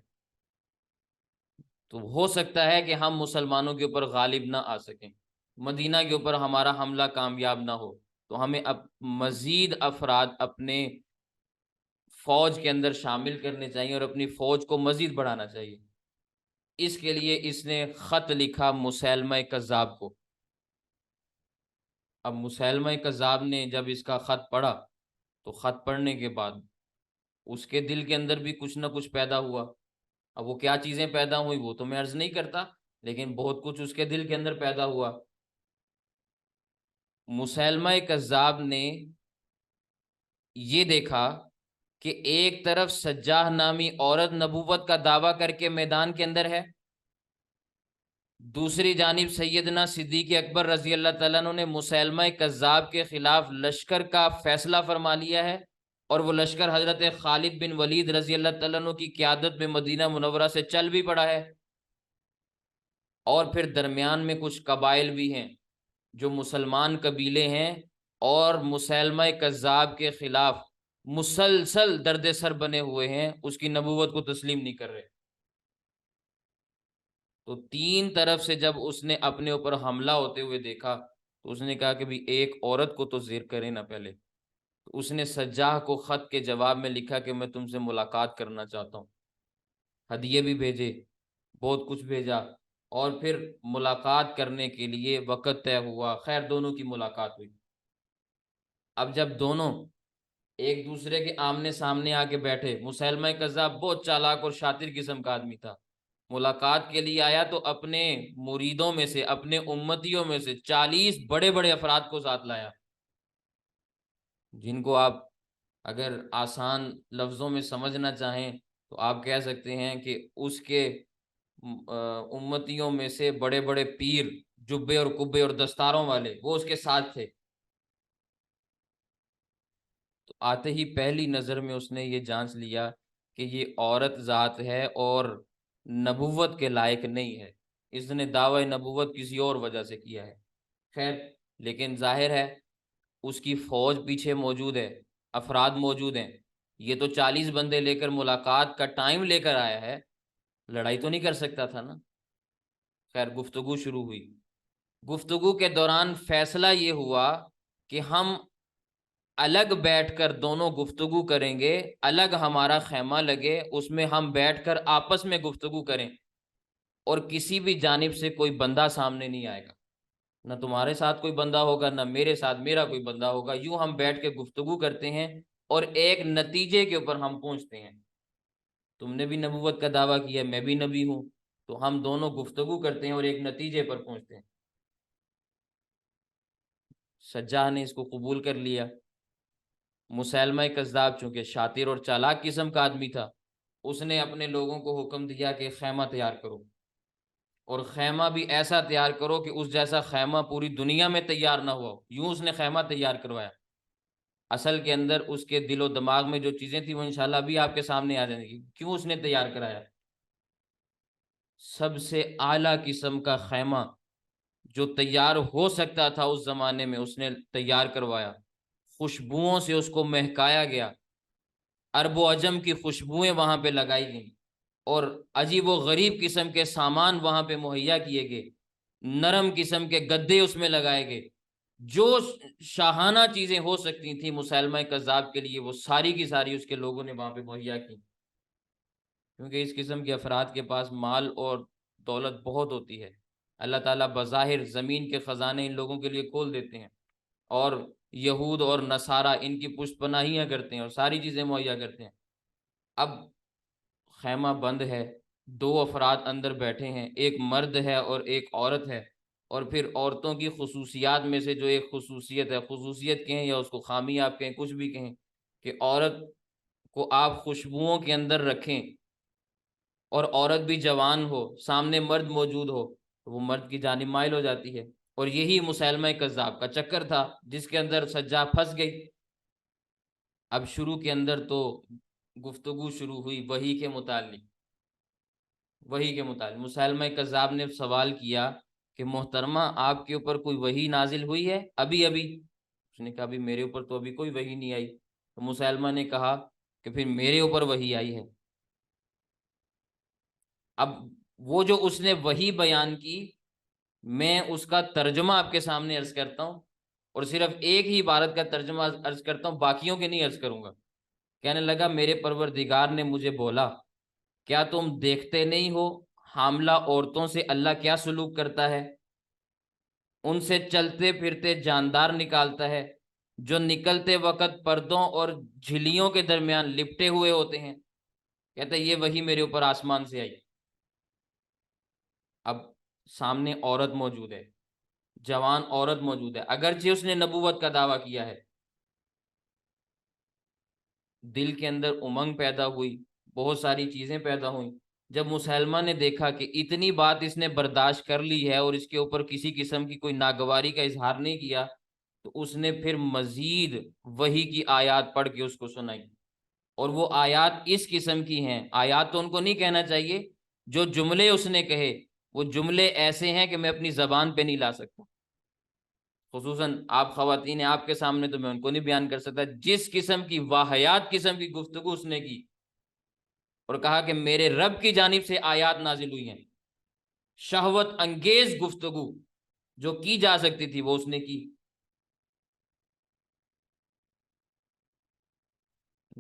तो हो सकता है कि हम मुसलमानों के ऊपर गालिब ना आ सकें, मदीना के ऊपर हमारा हमला कामयाब ना हो। तो हमें अब मजीद अफराद अपने फौज के अंदर शामिल करने चाहिए और अपनी फौज को मजीद बढ़ाना चाहिए। इसके लिए इसने खत लिखा मुसैलमा कज़्ज़ाब को। अब मुसैलमा कज़्ज़ाब ने जब इसका खत पढ़ा तो खत पढ़ने के बाद उसके दिल के अंदर भी कुछ ना कुछ पैदा हुआ। अब वो क्या चीजें पैदा हुई वो तो मैं अर्ज नहीं करता, लेकिन बहुत कुछ उसके दिल के अंदर पैदा हुआ। मुसैलमा कज़्ज़ाब ने ये देखा कि एक तरफ सज्जाह नामी औरत नबूवत का दावा करके मैदान के अंदर है, दूसरी जानिब सैयदना सिद्दीक़ अकबर रजी अल्लाह तआला अन्हु ने मुसैलमा कज़्ज़ाब के खिलाफ लश्कर का फैसला फरमा लिया है और वो लश्कर हजरत खालिद बिन वलीद रजी अल्लाह तआला अन्हु की क़यादत में मदीना मुनव्वरा से चल भी पड़ा है। और फिर दरमियान में कुछ कबाइल भी हैं जो मुसलमान कबीले हैं और मुसैलमा कज़्ज़ाब के खिलाफ मुसलसल दर्द सर बने हुए हैं, उसकी नबूवत को तस्लीम नहीं कर रहे। तो तीन तरफ से जब उसने अपने ऊपर हमला होते हुए देखा तो उसने कहा कि भाई एक औरत को तो ज़ेर करें ना पहले। तो उसने सज्जाह को ख़त के जवाब में लिखा कि मैं तुमसे मुलाकात करना चाहता हूँ। हदिये भी भेजे, बहुत कुछ भेजा और फिर मुलाकात करने के लिए वक़्त तय हुआ। खैर, दोनों की मुलाकात हुई। अब जब दोनों एक दूसरे के आमने सामने आके बैठे, मुसैलमा कज़्ज़ाब बहुत चालाक और शातिर किस्म का आदमी था, मुलाकात के लिए आया तो अपने मुरीदों में से, अपने उम्मतियों में से 40 बड़े बड़े अफराद को साथ लाया, जिनको आप अगर आसान लफ्जों में समझना चाहें तो आप कह सकते हैं कि उसके उम्मतियों में से बड़े बड़े पीर, जुब्बे और कुब्बे और दस्तारों वाले, वो उसके साथ थे। तो आते ही पहली नजर में उसने ये जांच लिया कि ये औरत जात है और नबुव्वत के लायक नहीं है, इसने दावा नबुव्वत किसी और वजह से किया है। खैर, लेकिन जाहिर है उसकी फौज पीछे मौजूद है, अफराद मौजूद हैं, ये तो 40 बंदे लेकर मुलाकात का टाइम लेकर आया है, लड़ाई तो नहीं कर सकता था ना। खैर, गुफ्तगू शुरू हुई। गुफ्तगू के दौरान फैसला ये हुआ कि हम अलग बैठकर दोनों गुफ्तगू करेंगे, अलग हमारा खैमा लगे, उसमें हम बैठकर आपस में गुफ्तगू करें, और किसी भी जानिब से कोई बंदा सामने नहीं आएगा, ना तुम्हारे साथ कोई बंदा होगा ना मेरे साथ मेरा कोई बंदा होगा, यूं हम बैठ के गुफ्तगू करते हैं और एक नतीजे के ऊपर हम पहुंचते हैं। तुमने भी नबूवत का दावा किया, मैं भी नबी हूं, तो हम दोनों गुफ्तगू करते हैं और एक नतीजे पर पहुंचते हैं। सज्जाह ने इसको कबूल कर लिया। मुसैलमा कज़्ज़ाब चूंकि शातिर और चालाक किस्म का आदमी था, उसने अपने लोगों को हुक्म दिया कि खैमा तैयार करो, और खैमा भी ऐसा तैयार करो कि उस जैसा खैमा पूरी दुनिया में तैयार ना हुआ हो। यूं उसने खैमा तैयार करवाया। असल के अंदर उसके दिलो दिमाग में जो चीजें थी वो इंशाल्लाह अभी आपके सामने आ जाएंगी, क्यों उसने तैयार कराया। सबसे आला किस्म का खैमा जो तैयार हो सकता था उस जमाने में उसने तैयार करवाया। खुशबुओं से उसको महकाया गया, अरबो अजम की खुशबुएं वहां पे लगाई गई, और अजीब व गरीब किस्म के सामान वहां पे मुहैया किए गए, नरम किस्म के गद्दे उसमें लगाए गए। जो शाहाना चीजें हो सकती थी मुसैलमा कज़्ज़ाब के लिए, वो सारी की सारी उसके लोगों ने वहां पे मुहैया की, क्योंकि इस किस्म के अफराद के पास माल और दौलत बहुत होती है। अल्लाह ताला बज़ाहिर ज़मीन के ख़जाने इन लोगों के लिए खोल देते हैं, और यहूद और नसारा इनकी पुष्टपनाहियाँ करते हैं और सारी चीज़ें मुहैया करते हैं। अब खैमा बंद है, दो अफराद अंदर बैठे हैं, एक मर्द है और एक औरत है। और फिर औरतों की खसूसियात में से जो एक खसूसियत है, खसूसियत कहें या उसको खामी आप कहें, कुछ भी कहें, कि औरत को आप खुशबुओं के अंदर रखें और औरत भी जवान हो, सामने मर्द मौजूद हो, तो वो मर्द की जानिब माइल हो जाती है। और यही मुसैलमा कज़्ज़ाब का चक्कर था जिसके अंदर सज्जा फंस गई। अब शुरू के अंदर तो गुफ्तगू शुरू हुई वही के मुतालिक मुसैलमा कज़्ज़ाब ने सवाल किया कि मोहतरमा, आपके ऊपर कोई वही नाजिल हुई है अभी अभी? उसने कहा, अभी मेरे ऊपर तो अभी कोई वही नहीं आई। तो मुसैलमा ने कहा कि फिर मेरे ऊपर वही आई है। अब वो जो उसने वही बयान की, मैं उसका तर्जुमा आपके सामने अर्ज करता हूँ, और सिर्फ एक ही इबारत का तर्जुमा अर्ज करता हूँ, बाकियों के नहीं अर्ज करूंगा। कहने लगा, मेरे परवरदिगार ने मुझे बोला, क्या तुम देखते नहीं हो हामला औरतों से अल्लाह क्या सलूक करता है? उनसे चलते फिरते जानदार निकालता है, जो निकलते वक्त पर्दों और झिल्लियों के दरमियान लिपटे हुए होते हैं। कहता है, ये वही मेरे ऊपर आसमान से आई। अब सामने औरत मौजूद है, जवान औरत मौजूद है, अगरचे उसने नबूवत का दावा किया है। दिल के अंदर उमंग पैदा हुई, बहुत सारी चीजें पैदा हुई। जब मुसलमा ने देखा कि इतनी बात इसने बर्दाश्त कर ली है और इसके ऊपर किसी किस्म की कोई नागवारी का इजहार नहीं किया, तो उसने फिर मजीद वही की आयत पढ़ के उसको सुनाई। और वो आयत इस किस्म की हैं, आयत तो उनको नहीं कहना चाहिए, जो जुमले उसने कहे वो जुमले ऐसे हैं कि मैं अपनी जबान पे नहीं ला सकता। खुसूसन आप खवातीन हैं, आपके सामने तो मैं उनको नहीं बयान कर सकता, जिस किस्म की वाहियात किस्म की गुफ्तगू उसने की। और कहा कि मेरे रब की जानिब से आयात नाजिल हुई हैं, शहवत अंगेज गुफ्तगू जो की जा सकती थी वो उसने की।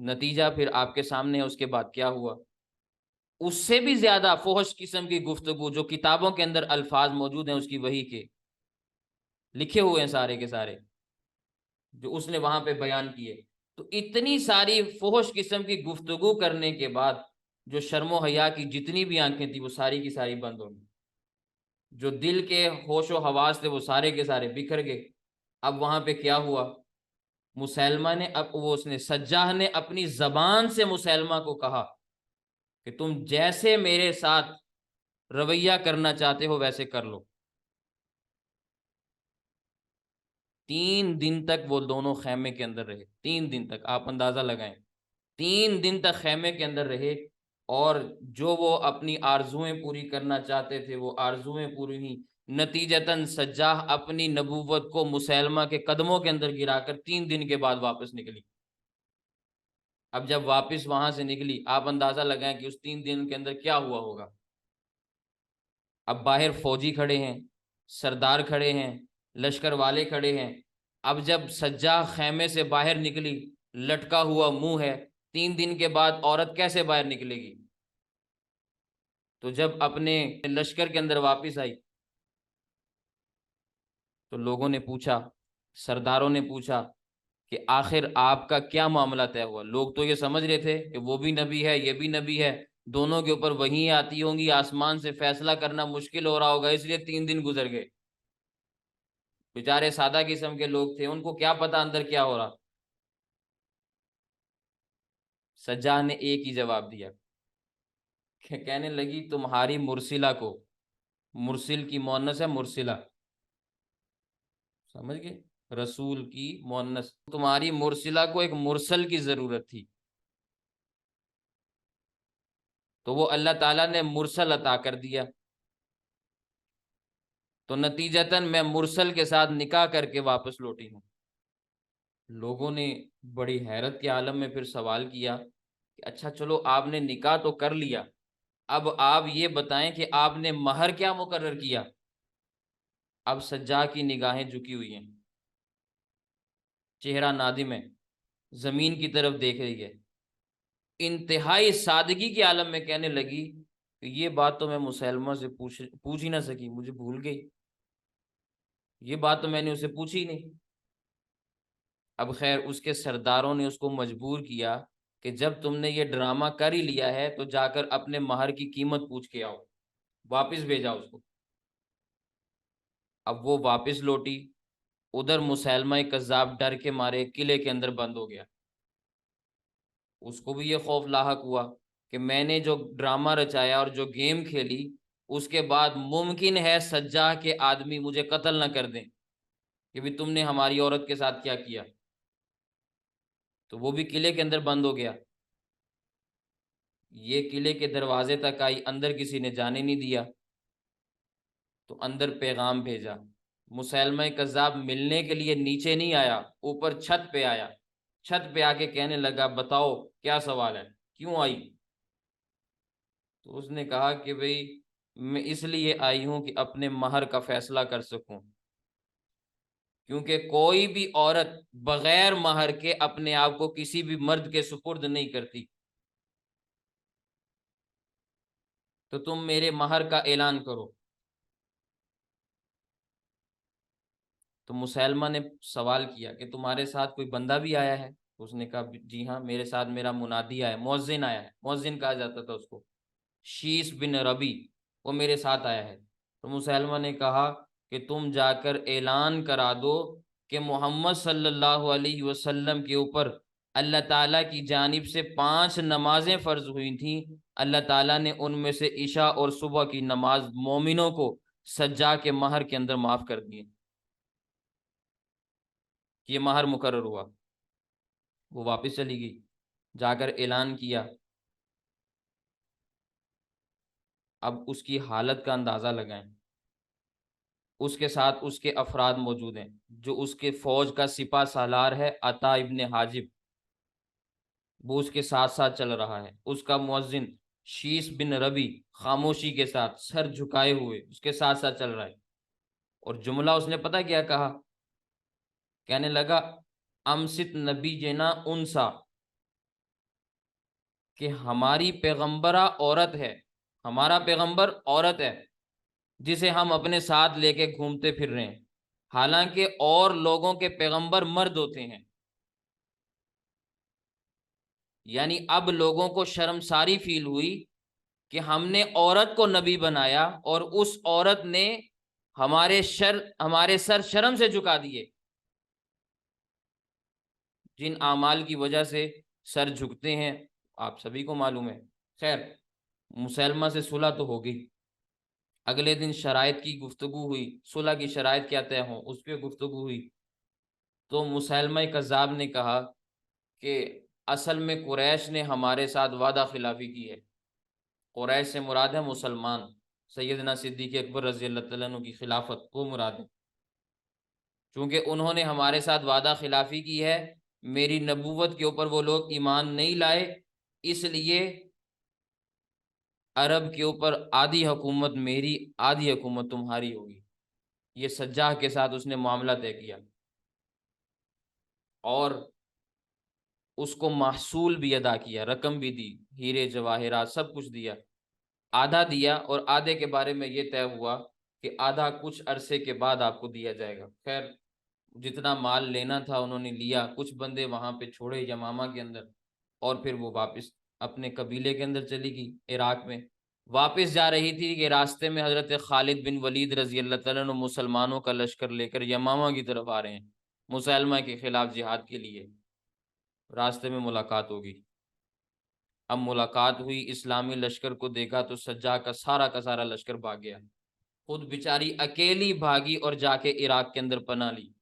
नतीजा फिर आपके सामने है, उसके बाद क्या हुआ। उससे भी ज्यादा फोहश किस्म की गुफ्तगू जो किताबों के अंदर अल्फाज मौजूद हैं उसकी, वही के लिखे हुए हैं सारे के सारे। जो उसने वहां पे बयान किए। तो इतनी सारी फोहश किस्म की गुफ्तगू करने के बाद जो शर्मो हया की जितनी भी आंखें थी वो सारी की सारी बंद हो गई। जो दिल के होशो हवास थे वो सारे के सारे बिखर गए। अब वहां पे क्या हुआ, मुसैलमा ने अब वो उसने सज्जाह ने अपनी जबान से मुसैलमा को कहा कि तुम जैसे मेरे साथ रवैया करना चाहते हो वैसे कर लो। 3 दिन तक वो दोनों खेमे के अंदर रहे, 3 दिन तक, आप अंदाजा लगाएं। 3 दिन तक खेमे के अंदर रहे, और जो वो अपनी आरजुएं पूरी करना चाहते थे वो आरजुएं पूरी हुई। नतीजतन सज्जाह अपनी नबूवत को मुसैलमा के कदमों के अंदर गिराकर 3 दिन के बाद वापस निकली। अब जब वापस वहां से निकली, आप अंदाजा लगाएं कि उस 3 दिन के अंदर क्या हुआ होगा। अब बाहर फौजी खड़े हैं, सरदार खड़े हैं, लश्कर वाले खड़े हैं। अब जब सज्जाह खेमे से बाहर निकली, लटका हुआ मुंह है, 3 दिन के बाद औरत कैसे बाहर निकलेगी। तो जब अपने लश्कर के अंदर वापस आई तो लोगों ने पूछा, सरदारों ने पूछा कि आखिर आपका क्या मामला तय हुआ। लोग तो ये समझ रहे थे कि वो भी नबी है ये भी नबी है, दोनों के ऊपर वही आती होंगी, आसमान से फैसला करना मुश्किल हो रहा होगा, इसलिए 3 दिन गुजर गए। बेचारे सादा किस्म के लोग थे, उनको क्या पता अंदर क्या हो रहा। सज्जाह ने एक ही जवाब दिया, कहने लगी तुम्हारी मुरसिला को, मुरसिल की मोनस है मुरसिला, समझ गए, रसूल की मोनस, तुम्हारी मुरसिला को एक मुरसल की जरूरत थी, तो वो अल्लाह ताला ने मुरसल अता कर दिया। तो नतीजतन मैं मुरसल के साथ निकाह करके वापस लौटी हूँ। लोगों ने बड़ी हैरत के आलम में फिर सवाल किया कि अच्छा चलो आपने निकाह तो कर लिया, अब आप ये बताएं कि आपने महर क्या मुकर्रर किया। अब सज्जा की निगाहें झुकी हुई हैं, चेहरा नादिम है, जमीन की तरफ देख रही है, इंतहाई सादगी के आलम में कहने लगी कि ये बात तो मैं मुसलमा से पूछ ही ना सकी, मुझे भूल गई, ये बात तो मैंने उसे पूछी ही नहीं। अब खैर उसके सरदारों ने उसको मजबूर किया कि जब तुमने ये ड्रामा कर ही लिया है तो जाकर अपने महर की कीमत पूछ के आओ, वापस भेजा उसको। अब वो वापस लौटी, उधर मुसैलमा कज़्ज़ाब डर के मारे किले के अंदर बंद हो गया। उसको भी ये खौफ लाहक हुआ कि मैंने जो ड्रामा रचाया और जो गेम खेली, उसके बाद मुमकिन है सज्जाह के आदमी मुझे कत्ल ना कर दें कि भी तुमने हमारी औरत के साथ क्या किया। तो वो भी किले के अंदर बंद हो गया। ये किले के दरवाजे तक आई, अंदर किसी ने जाने नहीं दिया। तो अंदर पैगाम भेजा, मुसैलमा कज़्ज़ाब मिलने के लिए नीचे नहीं आया, ऊपर छत पे आया। छत पे आके कहने लगा बताओ क्या सवाल है, क्यों आई। तो उसने कहा कि भाई मैं इसलिए आई हूं कि अपने महर का फैसला कर सकूं, क्योंकि कोई भी औरत बगैर महर के अपने आप को किसी भी मर्द के सुपुर्द नहीं करती, तो तुम मेरे महर का ऐलान करो। तो मुसैलमा ने सवाल किया कि तुम्हारे साथ कोई बंदा भी आया है। तो उसने कहा जी हाँ, मेरे साथ मेरा मुनादी आया, मुअज्जिन आया है, मुअज्जिन कहा जाता था उसको, शीस बिन रबी, वो मेरे साथ आया है। तो मुसैलमा ने कहा कि तुम जाकर ऐलान करा दो कि मोहम्मद सल्लल्लाहु अलैहि वसल्लम के ऊपर अल्लाह ताला की जानिब से 5 नमाजें फ़र्ज हुई थी, अल्लाह ताला ने उनमें से इशा और सुबह की नमाज मोमिनों को सज्जा के महर के अंदर माफ़ कर दिए, कि ये महर मुकर्रर हुआ। वो वापस चली गई, जाकर ऐलान किया। अब उसकी हालत का अंदाज़ा लगाएं। उसके साथ उसके अफराद मौजूद हैं, जो उसके फौज का सिपा सालार है अता इब्ने हाजिब, वो उसके साथ साथ चल रहा है। उसका मुअज्जिन शीस बिन रबी खामोशी के साथ सर झुकाए हुए उसके साथ साथ चल रहा है। और जुमला उसने पता क्या कहा, कहने लगा अमसित नबी जेना उनसा, कि हमारी पैगंबरा औरत है, हमारा पैगंबर औरत है जिसे हम अपने साथ लेके घूमते फिर रहे हैं। हालांकि और लोगों के पैगंबर मर्द होते हैं। यानी अब लोगों को शर्मसारी फील हुई कि हमने औरत को नबी बनाया और उस औरत ने हमारे सर शर्म से झुका दिए। जिन आमाल की वजह से सर झुकते हैं आप सभी को मालूम है। खैर, मुसलमा से सुलह तो हो गई। अगले दिन शराइत की गुफ्तगू हुई, सुलह की शराइत क्या तय हो उस पर गुफ्तगू हुई। तो मुसलमा कज़्ज़ाब ने कहा कि असल में कुरैश ने हमारे साथ वादा खिलाफी की है। कुरैश से मुराद है मुसलमान, सैयदना सिद्दीक़ अकबर रज़ी अल्लाह तआला अन्हु की खिलाफत वो मुराद है। चूंकि उन्होंने हमारे साथ वादा खिलाफी की है, मेरी नबूवत के ऊपर वो लोग ईमान नहीं लाए, इसलिए अरब के ऊपर आधी हुकूमत मेरी आधी हुकूमत तुम्हारी होगी। ये सज्जाह के साथ उसने मामला तय किया और उसको महसूल भी अदा किया, रकम भी दी, हीरे जवाहिरात सब कुछ दिया। आधा दिया और आधे के बारे में ये तय हुआ कि आधा कुछ अरसे के बाद आपको दिया जाएगा। खैर, जितना माल लेना था उन्होंने लिया, कुछ बंदे वहां पे छोड़े यमामा के अंदर, और फिर वो वापस अपने कबीले के अंदर चली गई इराक में। वापस जा रही थी कि रास्ते में हजरत खालिद बिन वलीद रजी अल्लाह तआला अन्हु मुसलमानों का लश्कर लेकर यमामा की तरफ आ रहे हैं मुसलमा के खिलाफ जिहाद के लिए। रास्ते में मुलाकात होगी। अब मुलाकात हुई, इस्लामी लश्कर को देखा तो सज्जा का सारा लश्कर भाग गया। खुद बेचारी अकेली भागी और जाके इराक के अंदर पना ली।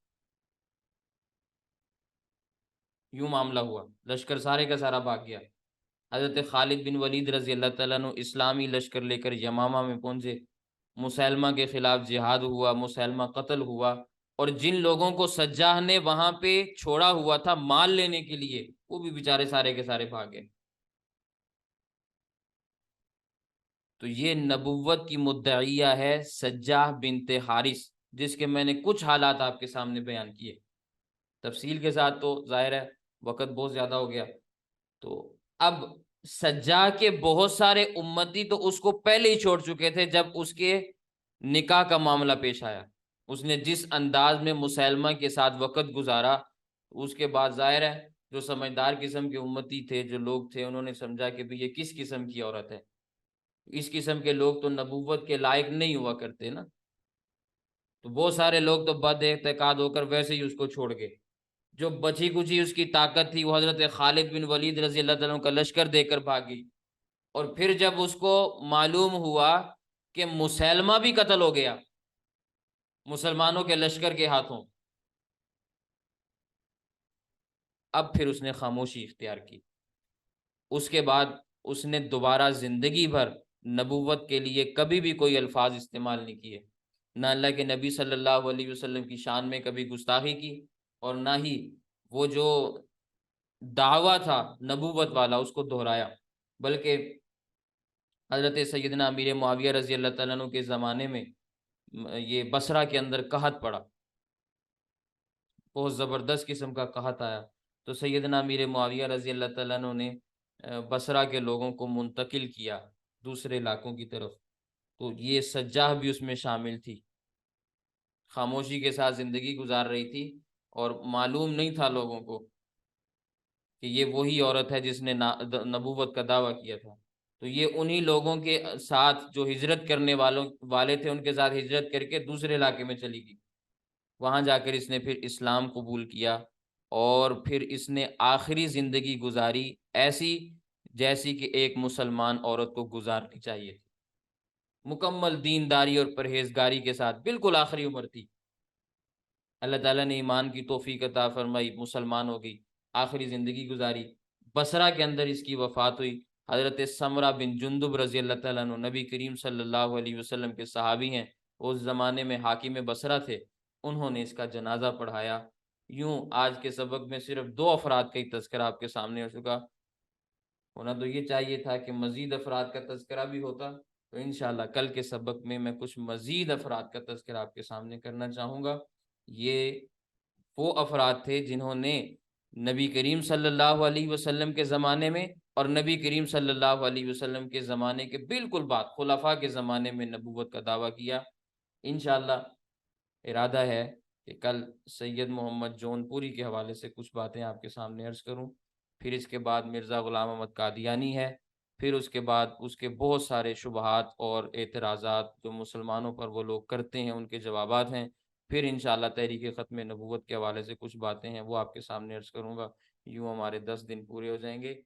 यूं मामला हुआ, लश्कर सारे का सारा भाग गया। हजरत खालिद बिन वलीद रजी अल्लाह तआला अन्हु इस्लामी लश्कर लेकर यमामा में पहुंचे। मुसलमा के खिलाफ जिहाद हुआ, मुसलमा कत्ल हुआ। और जिन लोगों को सज्जाह ने वहां पे छोड़ा हुआ था माल लेने के लिए, वो भी बेचारे सारे के सारे भाग गए। तो ये नबुव्वत की मुद्दईया है सज्जाह बिनते हारिस, जिसके मैंने कुछ हालात आपके सामने बयान किए तफसील के साथ। तो जाहिर है वक्त बहुत ज्यादा हो गया। तो अब सज्जा के बहुत सारे उम्मती तो उसको पहले ही छोड़ चुके थे जब उसके निकाह का मामला पेश आया। उसने जिस अंदाज में मुसलमा के साथ वक्त गुजारा, उसके बाद जाहिर है जो समझदार किस्म के उम्मती थे, जो लोग थे, उन्होंने समझा कि भाई ये किस किस्म की औरत है। इस किस्म के लोग तो नबूवत के लायक नहीं हुआ करते ना। तो वो सारे लोग तो बद एतकाद होकर वैसे ही उसको छोड़ गए। जो बची कुची उसकी ताकत थी वो हजरत खालिद बिन वलीद रजी अल्लाह तआला अन्हु का लश्कर देकर भागी। और फिर जब उसको मालूम हुआ कि मुसलमा भी कत्ल हो गया मुसलमानों के लश्कर के हाथों, अब फिर उसने खामोशी इख्तियार की। उसके बाद उसने दोबारा जिंदगी भर नबूवत के लिए कभी भी कोई अल्फाज इस्तेमाल नहीं किए। ना अल्लाह के नबी सल्लल्लाहु अलैहि वसल्लम की शान में कभी गुस्ताखी की, और ना ही वो जो दावा था नबूवत वाला उसको दोहराया। बल्कि हजरत सैयदना अमीर मुआविया रजी अल्लाह तआला अन्हु के ज़माने में ये बसरा के अंदर कहत पड़ा, बहुत ज़बरदस्त किस्म का कहत आया। तो सैयदना अमीर मुआविया रजी अल्लाह तआला अन्हु ने बसरा के लोगों को मुंतकिल किया दूसरे इलाकों की तरफ। तो ये सज्जाह भी उसमें शामिल थी, खामोशी के साथ ज़िंदगी गुजार रही थी। और मालूम नहीं था लोगों को कि ये वही औरत है जिसने नबूवत का दावा किया था। तो ये उन्हीं लोगों के साथ जो हिजरत करने वाले थे उनके साथ हिजरत करके दूसरे इलाके में चली गई। वहां जाकर इसने फिर इस्लाम कबूल किया और फिर इसने आखिरी जिंदगी गुजारी ऐसी जैसी कि एक मुसलमान औरत को गुजारनी चाहिए थी। मुकम्मल दीनदारी और परहेजगारी के साथ बिल्कुल आखिरी उम्र थी। अल्लाह ताला ने ईमान की तौफीक अता फरमाई, मुसलमान हो गई, आखिरी ज़िंदगी गुजारी। बसरा के अंदर इसकी वफ़ात हुई। हज़रत समरा बिन जुंदुब रज़ी अल्लाह ताला अन्हु नबी करीम सल्लल्लाहु अलैहि वसल्लम के सहाबी हैं, उस ज़माने में हाकिम बसरा थे। उन्होंने इसका जनाजा पढ़ाया। यूं आज के सबक में सिर्फ दो अफराद का ही तज़किरा आपके सामने हो चुका। होना तो ये चाहिए था कि मज़ीद अफराद का तज़किरा भी होता। तो इंशाअल्लाह कल के सबक में मैं कुछ मज़ीद अफराद का तज़किरा आपके सामने करना चाहूँगा। ये वो अफराद थे जिन्होंने नबी करीम सल्लल्लाहु अलैहि वसल्लम के ज़माने में और नबी करीम सल्लल्लाहु अलैहि वसल्लम के ज़माने के बिल्कुल बाद खुलफा के ज़माने में नबूवत का दावा किया। इंशाअल्लाह इरादा है कि कल सैयद मोहम्मद जौनपुरी के हवाले से कुछ बातें आपके सामने अर्ज करूं। फिर इसके बाद मिर्ज़ा ग़ुलाम अहमद कादियानी है। फिर उसके बाद उसके बहुत सारे शुबहात और एतराज़ात जो मुसलमानों पर वो लोग करते हैं, उनके जवाबात हैं। फिर इंशाअल्लाह तहरीक ख़त्म नबूवत के हवाले से कुछ बातें हैं वो आपके सामने अर्ज करूँगा। यूँ हमारे 10 दिन पूरे हो जाएंगे।